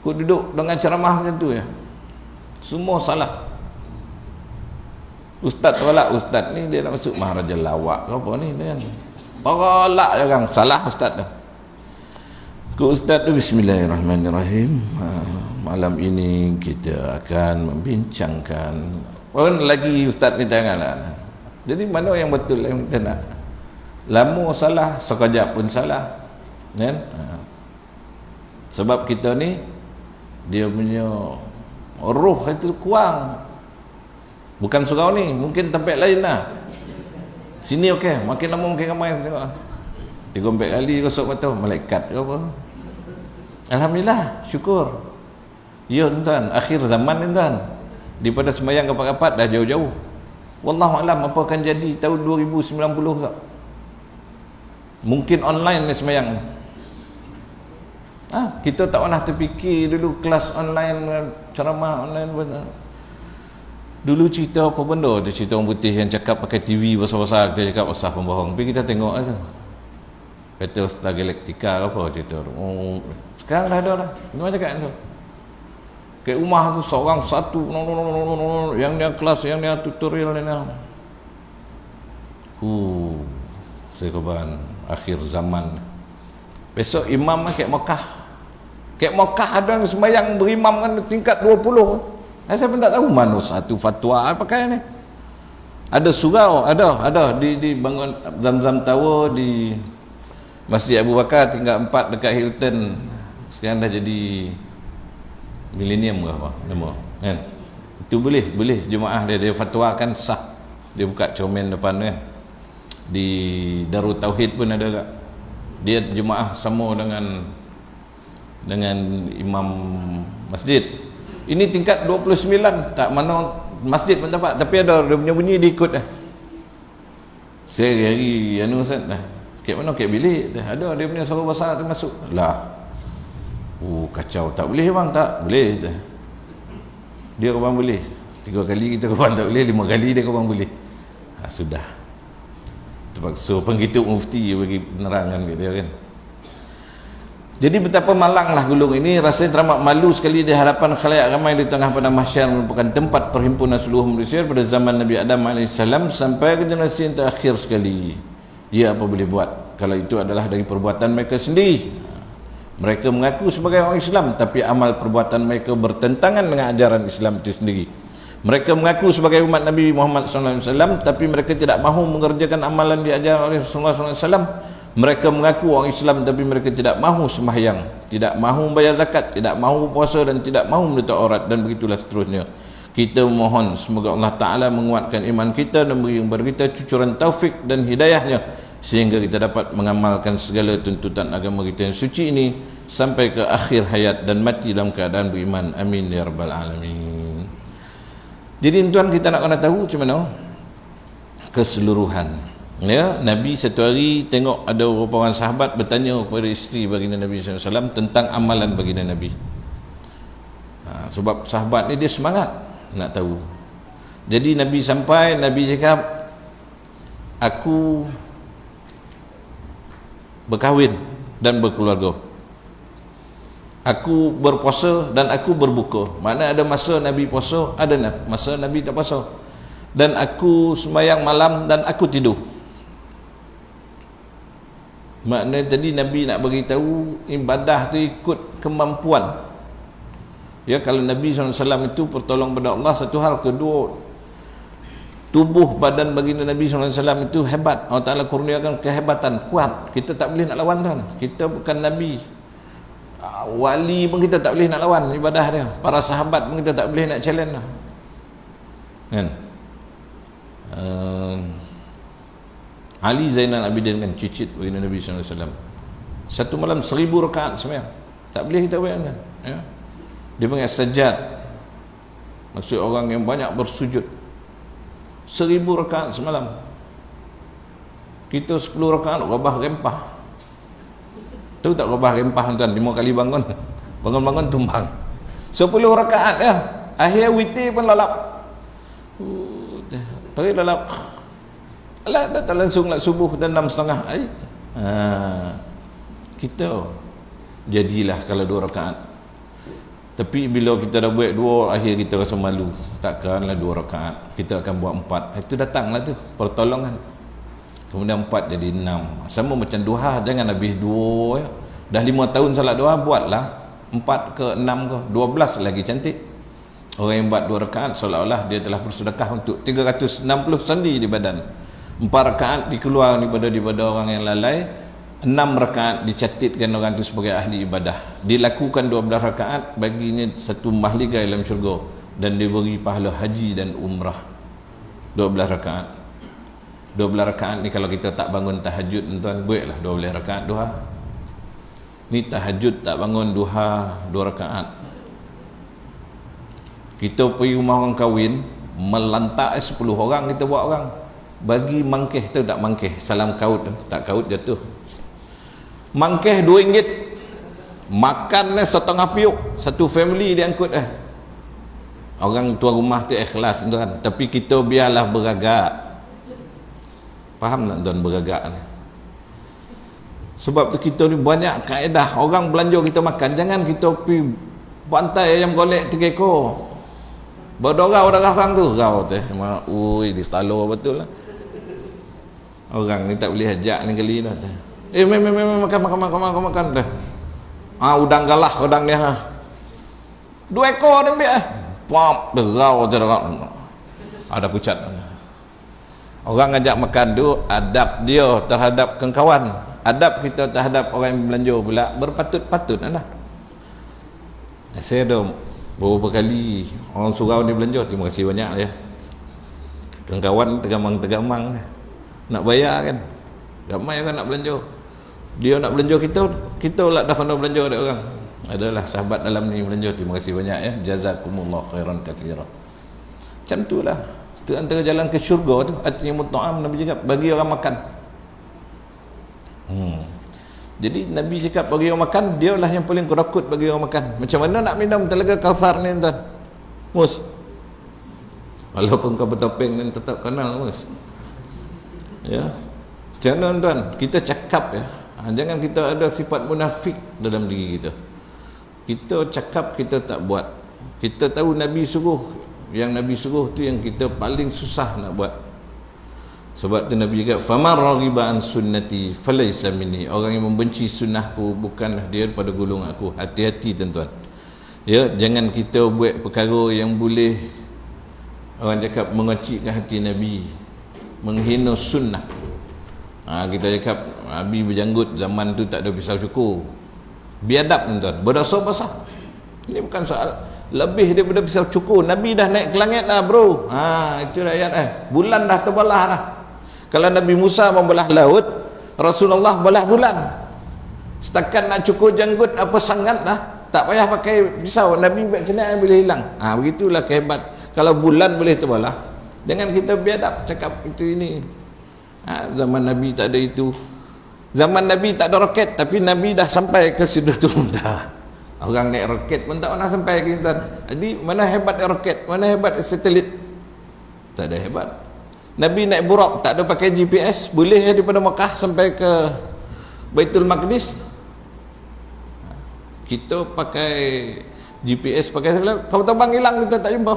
A: Kau duduk dengan ceramah macam tu ya. Semua salah. Ustaz tolak, ustaz ni dia nak masuk Maharaja Lawak ke apa ni kan. Tolak je kan, salah ustaz dah. Ku ustaz tu, bismillahirrahmanirrahim. Malam ini kita akan membincangkan. Lagi ustaz ni janganlah. Jadi mana yang betul yang kita nak? Lama salah, sekejap pun salah. Kan? Sebab kita ni dia punya roh itu kurang. Bukan surau ni, mungkin tempat lain lah. Sini okey, makin lama makin ramai tengok. 3-4 kali gosok mata, malaikat ke apa. Alhamdulillah, syukur. Ya tuan, akhir zaman ni tuan. Daripada sembahyang rapat-rapat dah jauh-jauh. Wallahualam apa akan jadi tahun 2090 ke? Mungkin online ni sembahyang. Kita tak pernah terfikir dulu kelas online, ceramah online pun. Dulu cerita apa benda tu, cerita orang putih yang cakap pakai TV besar-besar, kita cakap asal pembohong. Tapi kita tengok tu, kata Star Galactica apa cerita tu. Sekarang dah ada dah. Macam cakap tu, kat rumah tu seorang satu, yang dia kelas, yang dia tutorial ni. Saya korban akhir zaman. Besok imam kat Mekah. Kat Mekah ada yang sembahyang berimam kan tingkat 20. Saya pun tak tahu mana satu fatwa pakai ni. Ada surau, ada di bangun Zam-Zam Tower, di Masjid Abu Bakar tingkat 4 dekat Hilton. Sekarang dah jadi Millennium ke apa nama kan. Itu boleh jemaah dia fatwakan sah. Dia buka cermin depan kan. Di Darul Tauhid pun ada tak. Dia jemaah sama dengan imam masjid. Ini tingkat 29, tak mana masjid pun dapat, tapi ada dia punya bunyi dia ikut dah. Saya hari anu Ustaz dah. Kat mana kat bilik tu. Ada dia punya suara besar tu masuk. Lah. Kacau. Tak boleh bang, tak boleh tu. Dia korang boleh. 3 kali kita korang tak boleh, 5 kali dia korang boleh. Sudah. Terpaksa penghitung mufti bagi penerangan kat dia kan. Jadi betapa malanglah gulung ini, rasanya teramat malu sekali di hadapan khalayak ramai di tengah padang mahsyar, merupakan tempat perhimpunan seluruh manusia pada zaman Nabi Adam AS sampai ke generasi yang terakhir sekali. Ya, apa boleh buat kalau itu adalah dari perbuatan mereka sendiri. Mereka mengaku sebagai orang Islam, tapi amal perbuatan mereka bertentangan dengan ajaran Islam itu sendiri. Mereka mengaku sebagai umat Nabi Muhammad SAW, tapi mereka tidak mahu mengerjakan amalan diajar oleh Rasulullah SAW. Mereka mengaku orang Islam, tapi mereka tidak mahu sembahyang, tidak mahu bayar zakat, tidak mahu puasa dan tidak mahu menutup aurat, dan begitulah seterusnya. Kita mohon semoga Allah Ta'ala menguatkan iman kita dan beri kepada kita cucuran taufik dan hidayahnya, sehingga kita dapat mengamalkan segala tuntutan agama kita yang suci ini sampai ke akhir hayat dan mati dalam keadaan beriman. Amin ya rabbal alamin. Jadi tuan, kita nak kena tahu macam mana keseluruhan. Ya, Nabi satu hari tengok ada beberapa orang sahabat bertanya kepada isteri baginda Nabi SAW tentang amalan baginda Nabi. Sebab sahabat ni dia semangat nak tahu. Jadi Nabi sampai, Nabi cakap, aku berkahwin dan berkeluarga, aku berpuasa dan aku berbuka. Mana ada masa Nabi puasa, ada masa Nabi tak puasa. Dan aku sembahyang malam dan aku tidur. Maknanya tadi Nabi nak beritahu ibadah tu ikut kemampuan. Ya, kalau Nabi SAW itu pertolong pada Allah satu hal, kedua tubuh badan baginda Nabi SAW itu hebat. Allah Ta'ala kurniakan kehebatan, kuat. Kita tak boleh nak lawan tuan. Kita bukan Nabi, wali pun kita tak boleh nak lawan ibadah dia. Para sahabat pun kita tak boleh nak challenge lah. Kan? Ali Zainal Abidin kan cicit baginda Nabi SAW. Satu malam 1000 rakaat sembahyang. Tak boleh kita bayangkan. Ya? Dia panggil sajad. Maksud orang yang banyak bersujud. 1000 rakaat semalam. Kita 10 rakaat rabah rempah. Tahu tak rabah rempah tuan? 5 kali bangun. Bangun-bangun tumbang. 10 rakaat ya. Akhir witir pun lalap. Pergi lalap. Alah, datang langsung nak subuh dan 6.30. Kita jadilah kalau 2 rakaat. Tapi bila kita dah buat 2, akhir kita rasa malu. Takkanlah 2 rakaat, kita akan buat 4. Itu datanglah tu pertolongan. Kemudian 4 jadi 6. Sama macam duha, jangan habis 2 ya. Dah 5 tahun salat duha, buatlah 4 ke 6 ke 12 lagi cantik. Orang yang buat 2 rakaat seolah-olah dia telah bersedekah untuk 360 sendi di badan. 4 rakaat dikeluar daripada orang yang lalai. 6 rakaat dicatatkan orang itu sebagai ahli ibadah. Dilakukan 12 rakaat baginya satu mahligai dalam syurga, dan diberi pahala haji dan umrah. 12 rakaat. 12 rakaat ni kalau kita tak bangun tahajud tuan, buatlah 12 rakaat duha. Ni tahajud tak bangun duha 2 rakaat. Kita pergi rumah orang kahwin, melantak 10 orang kita buat orang. Bagi mangkeh tu tak mangkeh, salam kaut tu, tak kaut jatuh. Mangkeh RM2. Makan setengah piuk, satu family dia angkut Orang tuan rumah tu ikhlas tuan, tapi kita biarlah beragak. Faham tak tuan beragak ni? Sebab tu kita ni banyak kaedah. Orang belanja kita makan, jangan kita pergi pantai ayam golek 3 ekor. Berdorau orang tu, rau tu. Ui, ditalur betul lah. Orang ni tak boleh ajak ni kali dah. Makan dah. Udang galah udang dia. 2 ekor dia ambil Pop, derau tu orang. Ada pucat. Orang ajak makan tu adab dia terhadap kawan. Adab kita terhadap orang yang belanja pula berpatut-patut lah. Saya ada beberapa kali orang surau ni belanja, terima kasih banyak ya. Kawan-kawan tergamang-tergamang nak bayar kan. Ramai orang nak belanja. Dia nak belanja kita pula dah kena belanja ada orang. Adalah sahabat dalam ni belanja, terima kasih banyak ya. Jazakumullah khairan katsira. Macam itulah. Itu antara jalan ke syurga tu, artinya mut'am. Nabi cakap bagi orang makan. Jadi Nabi cakap bagi orang makan, dialah yang paling kerakut bagi orang makan. Macam mana nak minum telaga Kautsar ni tuan? Mus. Walaupun kau bertopeng dan tetap kenal mus. Ya. Macam mana tuan? Kita cakap ya. Jangan kita ada sifat munafik dalam diri kita. Kita cakap, kita tak buat. Kita tahu Nabi suruh. Yang Nabi suruh tu yang kita paling susah nak buat. Sebab tu Nabi cakap, "Faman raghiba an sunnati falaysa minni." Orang yang membenci sunnahku bukanlah dia daripada golongan aku. Hati-hati tuan-tuan. Ya, jangan kita buat perkara yang boleh orang cakap mengocikkan hati Nabi, menghina sunnah. Kita cakap Nabi berjanggut zaman tu tak ada pisau cukur. Biadab tuan-tuan, berdosa besar. Ini bukan soal lebih daripada pisau cukur. Nabi dah naik ke langit dah bro. Itu ayat bulan dah terbelah dah. Kalau Nabi Musa membelah laut, Rasulullah belah bulan. Setakat nak cukur janggut apa sangat dah, tak payah pakai pisau. Nabi buat macam mana boleh hilang. Begitulah kehebat. Kalau bulan boleh terbelah, jangan kita biadab cakap itu ini. Zaman Nabi tak ada itu. Zaman Nabi tak ada roket, tapi Nabi dah sampai ke Sidratul Muntaha. Orang naik roket pun tak pernah sampai ke Intan. Jadi mana hebat roket, mana hebat satelit? Tak ada hebat. Nabi naik burak, tak ada pakai GPS, boleh daripada Mekah sampai ke Baitul Maqdis. Kita pakai GPS, pakai segala, kau terbang hilang kita tak jumpa.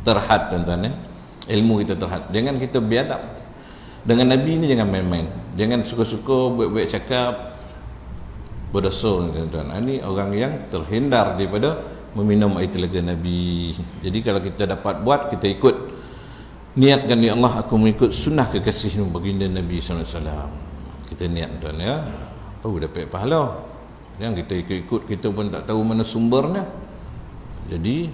A: Terhad tuan-tuan ya. Ilmu kita terhad. Jangan kita biadab. Dengan Nabi ni jangan main-main. Jangan suka-suka buat-buat cakap berdosa tuan-tuan. Ini orang yang terhindar daripada meminum air telaga Nabi. Jadi kalau kita dapat buat, kita ikut. Niatkan ya Allah, aku mengikut sunnah kekasihmu baginda Nabi SAW. Kita niat tuan ya. Dapat pahala. Yang kita ikut-ikut, kita pun tak tahu mana sumbernya. Jadi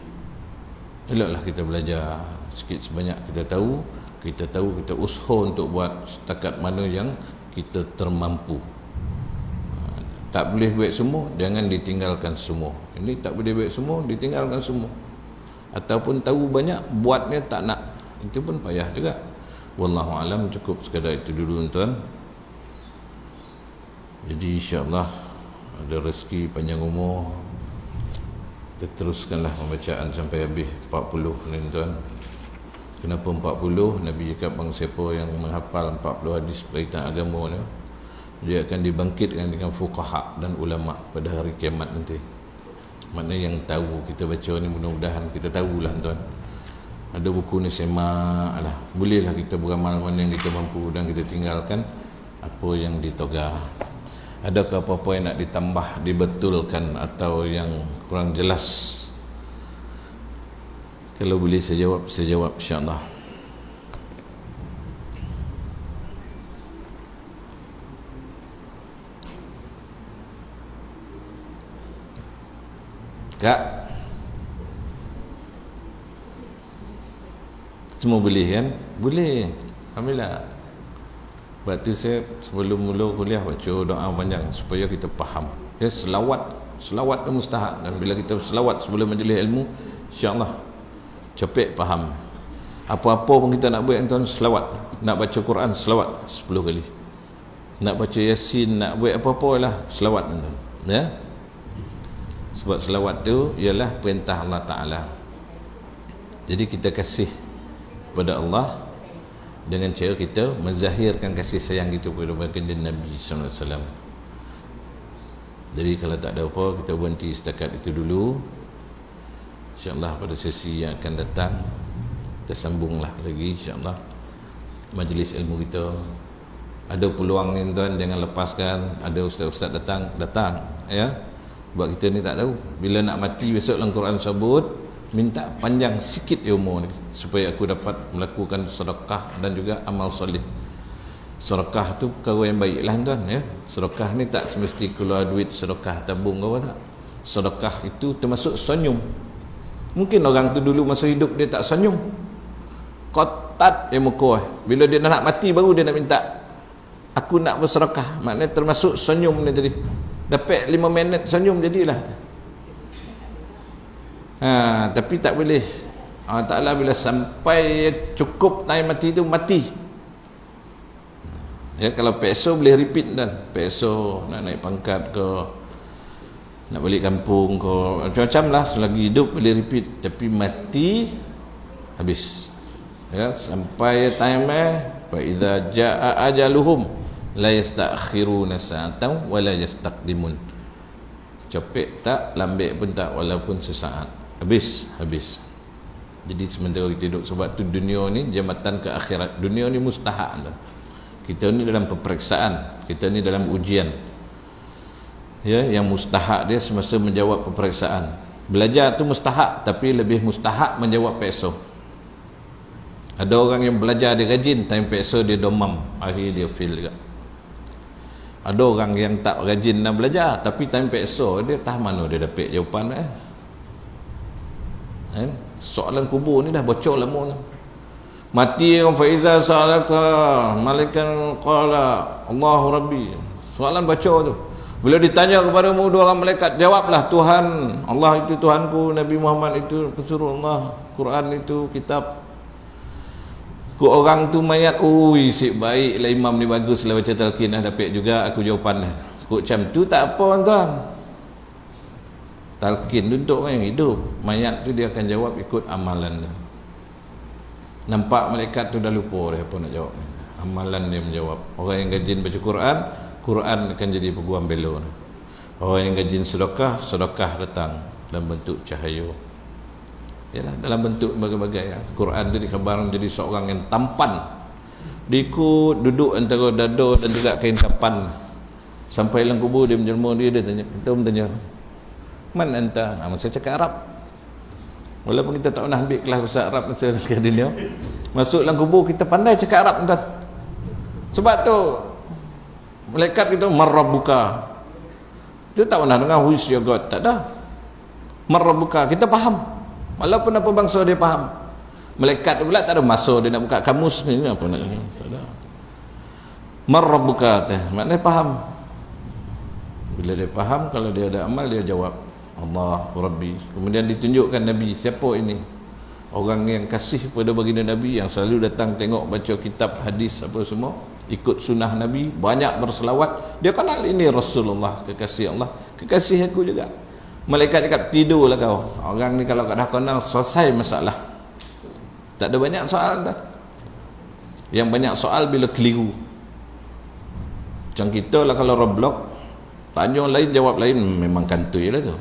A: eloklah kita belajar sikit sebanyak kita tahu, kita usaha untuk buat setakat mana yang kita termampu. Tak boleh buat semua, jangan ditinggalkan semua. Ini tak boleh buat semua, ditinggalkan semua. Ataupun tahu banyak, buatnya tak nak, itu pun payah juga. Wallahu alam, cukup sekadar itu dulu tuan. Jadi insya-Allah ada rezeki panjang umur, kita teruskanlah pembacaan sampai habis 40 ni tuan. Kenapa 40? Nabi cakap bang siapa yang menghafal 40 hadis berkaitan agama ni, dia akan dibangkitkan dengan fuqaha dan ulama pada hari kiamat nanti. Makna yang tahu, kita baca ni mudah-mudahan kita tahulah tuan. Ada buku ni semak lah, bolehlah kita beramal mana yang kita mampu dan kita tinggalkan apa yang ditoga. Adakah apa-apa yang nak ditambah, dibetulkan atau yang kurang jelas? Kalau boleh saya jawab insya-Allah. Kak, semua boleh kan? Boleh. Alhamdulillah. Sebab tu saya sebelum mula kuliah baca doa panjang supaya kita faham. Ya, selawat tu mustahak, dan bila kita selawat sebelum majlis ilmu, insya-Allah cepet faham. Apa-apa pun kita nak buat tuan, selawat. Nak baca Quran, selawat 10 kali. Nak baca Yasin, nak buat apa-apa lah, selawat tuan. Ya. Sebab selawat tu ialah perintah Allah Taala. Jadi kita kasih kepada Allah dengan cara kita menzahirkan kasih sayang kita kepada baginda Nabi sallallahu alaihi wasallam. Jadi kalau tak ada apa, kita berhenti setakat itu dulu. InsyaAllah pada sesi yang akan datang kita sambunglah lagi insyaAllah majlis ilmu kita. Ada peluang ni tuan, jangan lepaskan. Ada ustaz-ustaz datang ya. Sebab kita ni tak tahu bila nak mati besok dalam Quran sebut minta panjang sikit umur ni supaya aku dapat melakukan sedekah dan juga amal soleh. Sedekah tu perkara yang baik lah tuan ya. Sedekah ni tak semesti keluar duit sedekah tabung ke apa tak. Sedekah itu termasuk senyum. Mungkin orang tu dulu masa hidup dia tak senyum, kotat dia muka. Bila dia nak mati baru dia nak minta, aku nak bersedekah. Maknanya termasuk senyum ni tadi. Dapat 5 minit senyum jadilah. Tapi tak boleh. Allah Ta'ala bila sampai cukup time mati tu mati. Ya, kalau peso boleh repeat dan peso nak naik pangkat ke, nak balik kampung ke, macam-macam lah. Selagi hidup boleh repeat, tapi mati habis ya. Sampai time fa idza jaa ajaluhum la yastakhiruna sa'atan wa la yastaqdimun. Cepet tak, lambat pun tak, walaupun sesaat. Habis. Jadi sementara kita hidup, sebab tu dunia ni jambatan ke akhirat. Dunia ni mustahak dah. Kita ni dalam peperiksaan, kita ni dalam ujian ya. Yang mustahak dia semasa menjawab peperiksaan. Belajar tu mustahak, tapi lebih mustahak menjawab peso. Ada orang yang belajar dia rajin, time peso dia domam, akhir dia fail juga. Ada orang yang tak rajin nak belajar, tapi time peso dia tahu mana dia dapat jawapan soalan kubur ni dah bocor lama. Mati orang Faiza sa'alaka malaikan qala Allahu Rabbi. Soalan baca tu. Bila ditanya kepadamu dua orang malaikat, jawablah, Tuhan Allah itu Tuhanku, Nabi Muhammad itu pesuruh Allah, Quran itu kitab. Ku orang tu mayat, ui sik baik lah imam ni, bagus lah baca talqin, dah dapat juga aku jawapan dah. Ku macam tu tak apa tuan. Talqin tu untuk orang yang hidup. Mayat tu dia akan jawab ikut amalan dia. Nampak malaikat tu dah lupa dia apa nak jawab. Amalan dia menjawab. Orang yang rajin baca Quran, Quran akan jadi peguam bela. Orang yang rajin sedekah, sedekah datang dalam bentuk cahaya. Yalah, dalam bentuk berbagai-bagai. Quran dia dikhabarkan menjadi seorang yang tampan. Dia ikut duduk antara dada dan juga kain kapan. Sampai dalam kubur dia menjelma, dia tanya, kita bertanya, man anta? Masa cakap Arab. Walaupun kita tak pernah ambil kelas bahasa Arab masa ke dunia, masuk dalam kubur kita pandai cakap Arab tuan. Sebab tu malaikat kita marrabbuka. Kita tak pernah dengar who is your God, tak ada. Marrabbuka kita faham. Walaupun apa bangsa dia faham. Malaikat pula tak ada masa dia nak buka kamus ni apa nak, tak ada. Marrabbuka teh maknanya faham. Bila dia faham, kalau dia ada amal dia jawab Allah Rabbi. Kemudian ditunjukkan Nabi, siapa ini? Orang yang kasih pada baginda Nabi, yang selalu datang tengok baca kitab hadis apa semua, ikut sunnah Nabi, banyak berselawat. Dia kenal ini Rasulullah, kekasih Allah, kekasih aku juga. Malaikat cakap, tidurlah kau. Orang ni kalau dah kenal, selesai masalah. Tak ada banyak soal dah. Yang banyak soal bila keliru. Macam kita lah kalau Roblox, tanya lain jawab lain, memang kantoi lah tu.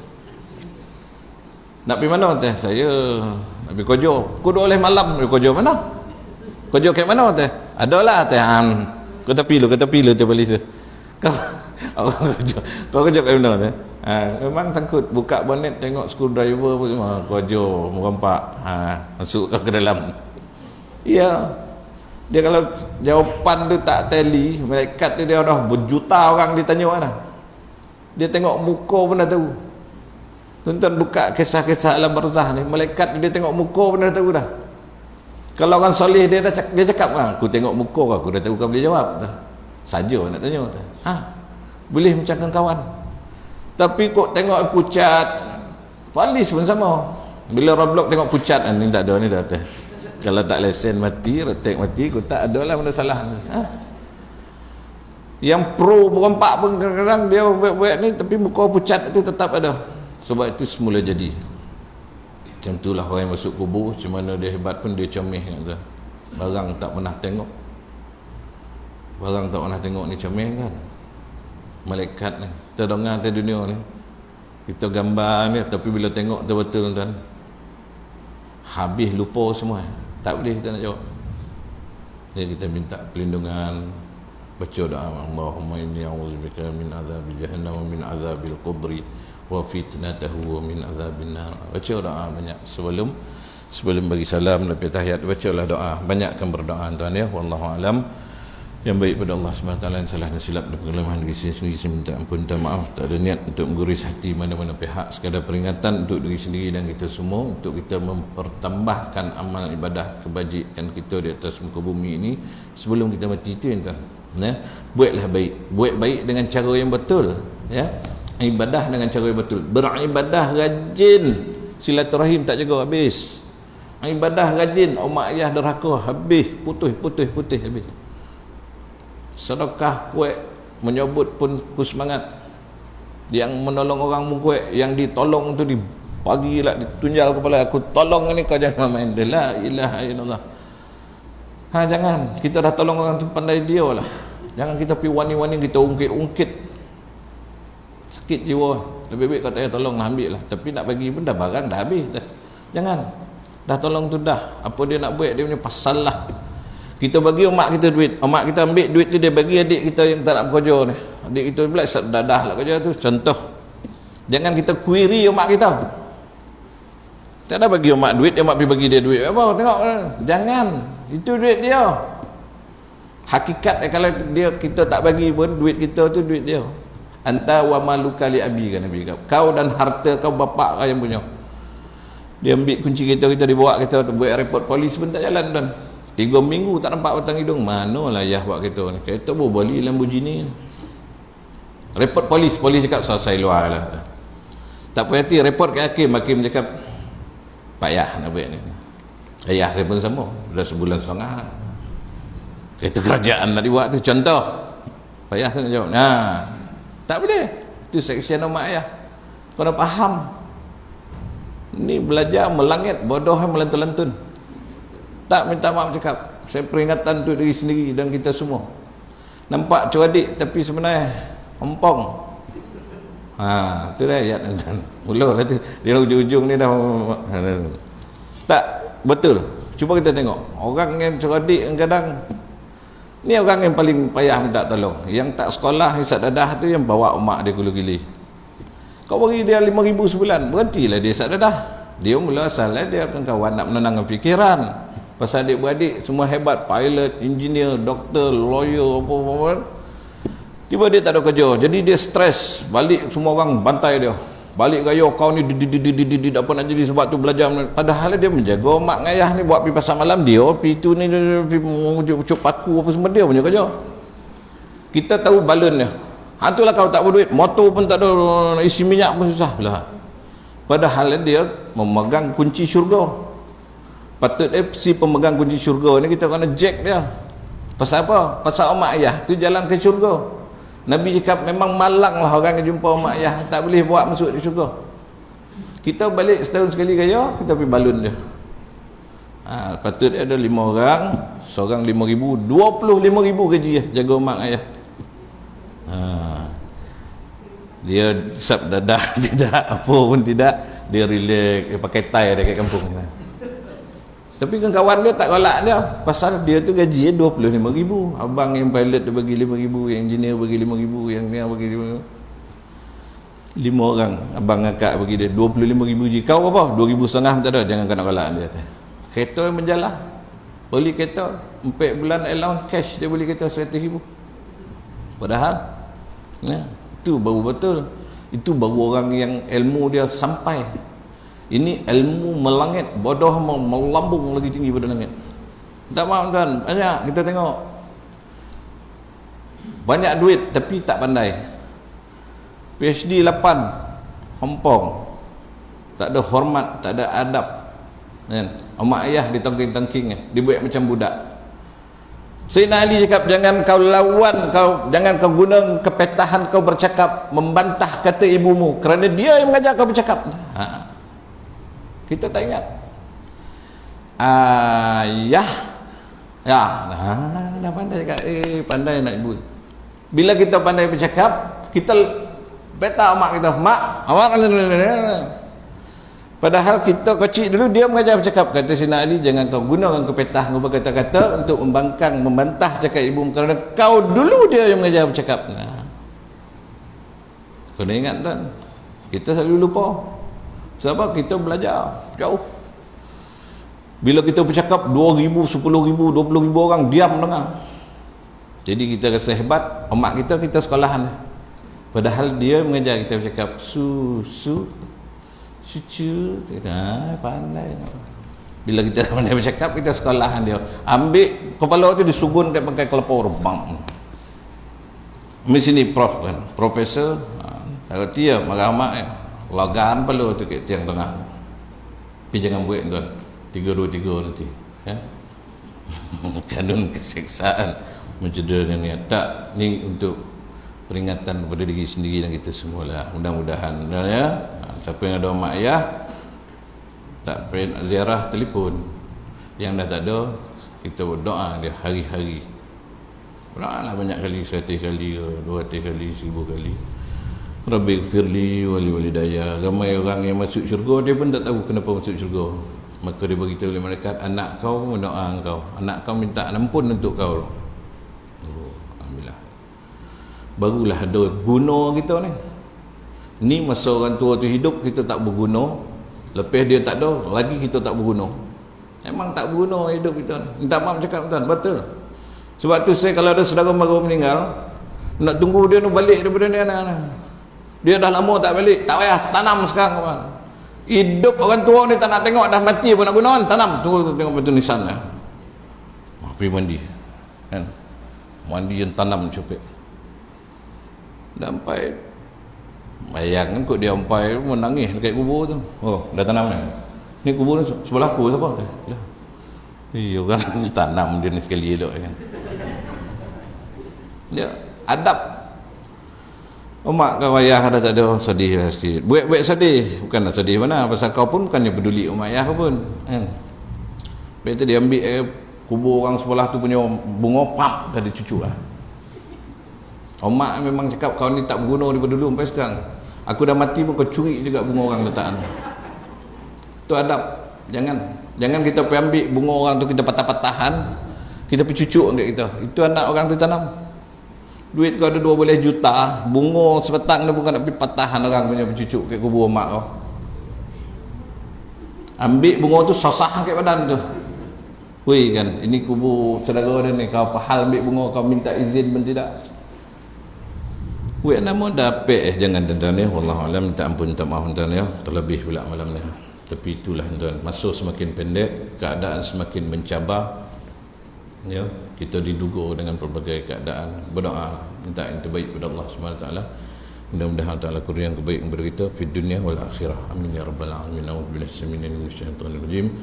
A: Nak pergi mana teh? Saya nak pergi Kojo. Kudu oleh malam. Kojo mana? Kojo kat mana teh? Adalah teh. Kau tepi lu tu polis tu. Kau Kojo kat mana teh? Memang sangkut buka bonet tengok screwdriver pun semua. Kojo merompak. Masuk ke dalam. Ya. Dia kalau jawapan tu tak tally, malaikat tu dia dah berjuta orang ditanya dah. Dia tengok muka pun dah tahu. Tuan-tuan buka kisah-kisah alam barzah ni, malaikat dia tengok muka pun dah tahu dah. Kalau orang soleh dia cakap aku tengok muka aku dah tahu kau boleh jawab dah. Saja nak tanya dah. Boleh macam kawan. Tapi kok tengok pucat, polis pun sama. Bila Roblox tengok pucat, ni tak ada ni dah teh. Kalau tak lesen mati, retek mati, kau tak ada lah benda salah. Yang pro berempak pun kadang-kadang dia buat ni, tapi muka pucat tu tetap ada. Sebab itu semula jadi. Macam itulah orang yang masuk kubur, macam mana dia hebat pun dia comeh kan. Barang tak pernah tengok. Barang tak pernah tengok ni comeh kan. Malaikat ni, kita dengar di dunia ni, kita gambar ni, tapi bila tengok betul-betul kan, habis lupa semua. Tak boleh kita nak jawab. Jadi kita minta perlindungan, baca doa, Allahumma inni a'udzubika min azabil jahannam wa min azabil qabri wa fitnatahu wa min azabin nar. Baca doa banyak sebelum bagi salam, lepas tahiyat bacalah doa. Banyakkan berdoa tuan ya. Wallahu alam. Yang baik pada Allah SWT, yang salah dan silap dan kelemahan diri sendiri, minta ampun dan maaf. Tak ada niat untuk mengguris hati mana-mana pihak, sekadar peringatan untuk diri sendiri dan kita semua, untuk kita mempertambahkan amal ibadah kebajikan kita di atas muka bumi ini sebelum kita mati. Itu yang buatlah baik, buat baik dengan cara yang betul, ya. Ibadah dengan cara yang betul, beribadah rajin, silaturahim tak jaga habis, ibadah rajin, mak ayah derhaka habis, putih habis. Sedekah kuat, menyebut pun ku semangat. Yang menolong orang pun kuat, yang ditolong tu dibagilah, ditunjal kepala, aku tolong ni kau jangan main. La ilaha illallah. Jangan kita dah tolong orang tu, pandai dia lah. Jangan kita pergi wani-wani, kita ungkit-ungkit, sakit jiwa. Lebih baik kau tak payah tolong lah, ambil lah. Tapi nak bagi pun dah barang dah habis dah. Jangan, dah tolong tu dah, apa dia nak buat dia punya pasal lah. Kita bagi mak kita duit, mak kita ambil duit tu dia bagi adik kita yang tak nak bekerja ni. Adik kita pula dadah lah kerja tu. Contoh, jangan kita query mak kita. Tak ada bagi mak duit, dia mak pergi bagi dia duit. Apa tengok, jangan, itu duit dia. Hakikat kalau dia kita tak bagi pun, duit kita tu duit dia. Anta wa maluka li abi, kan Nabi kata. Kau dan harta kau bapak kau yang punya. Dia ambil kunci kita dibawa kita buat report polis pun tak jalan tuan. 3 minggu tak nampak batang hidung. Manalah ayah buat kereta ni. Kereta bawa beli Lamborghini. Report polis cakap selesai luar lah. Tak puas hati report ke hakim cakap payah nak buat ni. Ayah saya pun sama, dah sebulan setengah. Kereta kerajaan nak dibuat tu, contoh. Payah saya nak jawab. Tak boleh. Itu seksyen mak ayah. Kau dah faham. Ni belajar melangit, bodoh yang melantun-lantun. Tak minta maaf cakap. Saya peringatan untuk diri sendiri dan kita semua. Nampak curadik tapi sebenarnya empong. Tu dah ayat. Mula lah tu. Dia ujung-ujung ni dah. Tak betul. Cuba kita tengok. Orang yang curadik kadang ni orang yang paling payah minta tolong. Yang tak sekolah, hisap dadah tu yang bawa mak dia gulu-gili. Kau bagi dia 5,000 sebulan, berhentilah dia hisap dadah. Dia mula asal dia akan kawan nak menenangkan fikiran. Pasal adik-beradik semua hebat, pilot, engineer, doktor, lawyer, apa-apa. Tiba dia tak ada kerja, jadi dia stres. Balik semua orang bantai dia. Balik gaya kau ni apa nak jadi sebab tu belajar. Padahal dia menjaga mak ayah ni buat pergi pasar malam, dia pergi tu ni ucup paku apa semua, dia punya kerja. Kita tahu balon dia. Itulah kau tak berduit, motor pun tak ada, isi minyak pun susah lah. Padahal dia memegang kunci syurga. Patut si pemegang kunci syurga ni kita kena jack dia. Pasal apa? Pasal mak ayah tu jalan ke syurga. Nabi cakap memang malang lah orang yang jumpa mak ayah, tak boleh buat masuk di syurga. Kita balik setahun sekali gaya, kita pergi balun dia. Patut ada 5 orang, seorang 5,000, 25,000 gaji jaga mak ayah. Dia sab dadah tidak, apa pun tidak, dia relax, dia pakai tie dia kat kampung. Tapi kawan dia tak galak dia, pasal dia tu gaji 25,000. Abang yang pilot dia bagi 5,000, yang engineer bagi 5,000, yang ni bagi 5,000. 5 orang abang akak bagi dia 25,000 je. Kau apa? 2,500 tak ada, jangan kena galak dia. Kereta yang menjalah, beli kereta 4 bulan allowance cash, dia beli kereta 100,000. Padahal itu baru betul. Itu baru orang yang ilmu dia sampai. Ini ilmu melangit, bodoh melambung lagi tinggi pada langit. Tak maaf tuan, banyak kita tengok banyak duit tapi tak pandai. PhD 8 hempong, tak ada hormat, tak ada adab, kan? Mak ayah ditangking-tangking, dibuat macam budak. Sayyidina Ali cakap, jangan kau lawan, jangan kau guna kepetahan kau bercakap membantah kata ibumu, kerana dia yang mengajar kau bercakap. Kita tak ingat ayah dah pandai cakap, pandai nak ibu. Bila kita pandai bercakap, kita beta mak kita, awak padahal kita kecil dulu dia mengajar bercakap. Kata Sayyidina Ali, jangan kau gunakan kepetah kau berkata-kata untuk membantah cakap ibu, kerana kau dulu dia yang mengajar bercakap. Kena ingat kan, kita selalu lupa. Sebab kita belajar jauh. Bila kita bercakap 2,000, 10,000, 20,000 orang diam dengar. Jadi kita rasa hebat, mak kita sekolahan. Padahal dia mengajar kita bercakap susu, pandai. Bila kita pandai bercakap, kita sekolahan dia. Ambil kepala tu disugun pakai kelapa rebang. Mesti ni prof kan, profesor. Tak dia marah mak logan perlu tu kat tiang tengah. Tapi jangan buat tuan 323 nanti ya. Kanun keseksaan mencederai niat. Tak, ni untuk peringatan kepada diri sendiri dan kita semualah. Mudah-mudahan ya, siapa yang ada mak ayah tak payah ziarah telefon. Yang dah tak ada, kita berdoa dia hari-hari. Berdoa lah banyak kali, 100 kali, 200 kali, 1000 kali. Rabbi gfirli wali walidayya. Ramai orang yang masuk syurga, dia pun tak tahu kenapa masuk syurga. Maka dia beritahu oleh malaikat, anak kau mendoa kau, anak kau minta ampun untuk kau. Oh, alhamdulillah. Barulah ada guna kita ni. Ni masa orang tua tu hidup, kita tak berguna. Lepas dia tak ada, lagi kita tak berguna. Memang tak berguna hidup kita ni. Minta maaf cakap tuan, betul. Sebab tu saya kalau ada saudara mara meninggal, nak tunggu dia nak balik daripada ni anak-anak. Dia dah lama tak balik, tak payah, tanam sekarang kawan. Hidup orang tua ni tak nak tengok, dah mati pun nak guna, tanam. Tunggu tengok betul nisan lah. Pergi mandi kan? Mandi yang tanam cupik. Sampai bayangkan kot dia sampai menangis dekat kubur tu. Oh, dah tanam ni. Ni kubur ni sebelah aku siapa? Ya. Orang tanam dia ni sekali elok kan. Ya, adab. Mak kau ayah dah tak ada, sedih lah sikit. Buat-buat sedih, bukan nak sedih mana, pasal kau pun bukannya peduli mak ayah kau pun kan. Lepas tu dia ambil kubur orang sebelah tu punya bunga, pap, dah ada cucu lah. Mak memang cakap kau ni tak berguna daripada dulu sampai sekarang. Aku dah mati pun kau curi juga bunga orang letak ni. Tu adab. Jangan kita pergi ambil bunga orang tu, kita patah-patahan, kita pergi cucuk kat kita. Itu anak orang tu tanam. Duit kau ada 12 juta, bunga sepetang tu bukan nak pergi patahan orang punya bercucuk kat kubur mak kau. Ambil bunga tu sasah kat badan tu. Weh kan, ini kubur saudara dia ni, kau apa hal ambil bunga, kau minta izin pun tidak. Weh nama dapat jangan tuan-tuan ya. Wallahualam, minta ampun, minta maaf tuan ya. Terlebih pula malam ni. Tapi itulah tuan, masa semakin pendek, keadaan semakin mencabar. Ya, kita diduga dengan pelbagai keadaan. Berdoa, minta yang terbaik kepada Allah SWT. Mudah-mudahan Allah Ta'ala kurniakan kebaikan kepada kita di dunia wal akhirah. Amin ya rabbal alamin. A'udzubillahi minasyaitonir rajim.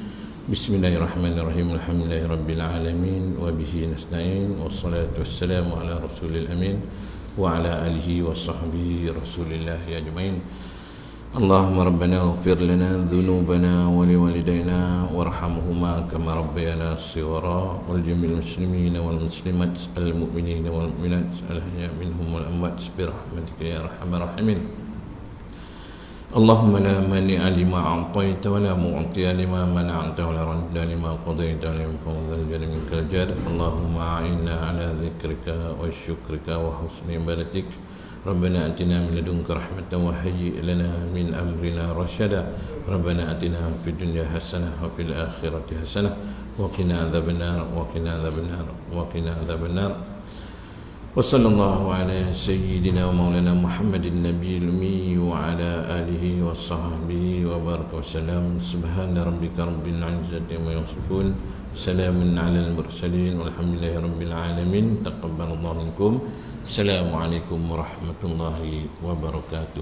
A: Bismillahirrahmanirrahim. Alhamdulillahirabbil alamin wa bihi nasta'in. Wassalatu wassalamu ala rasulil amin wa ala alihi washabbihi rasulillah ajmain. Allahumma rabbana ighfir lana dhunubana wa liwalidayna warhamhuma kama rabbayana shighara wal jamil muslimin wal muslimat al mu'minin wal mu'minat al ahya minhum wal amwat bi rahmatika ya arhamar rahimin. Allahumma la mani'a lima a'taita wa la mu'tiya lima mana'ta wa la radda lima qadaita wa la yanfa'u dhal jalali minkal jad. Allahumma a'inna ala dhikrika wa syukrika wa husni ibadatik. ربنا آتنا من لدنك رحمة وهيئ لنا من أمرنا رشدا. ربنا آتنا في الدنيا حسنة وفي الآخرة حسنة وقنا عذاب النار وقنا عذاب النار وقنا عذاب النار. وصلى الله على سيدنا ومولانا محمد النبي الأمي وعلى آله وصحبه وبارك وسلم. سبحان ربك رب العزة عما يصفون، سلام على المرسلين والحمد لله رب العالمين. تقبل الله منكم. Assalamualaikum warahmatullahi wabarakatuh.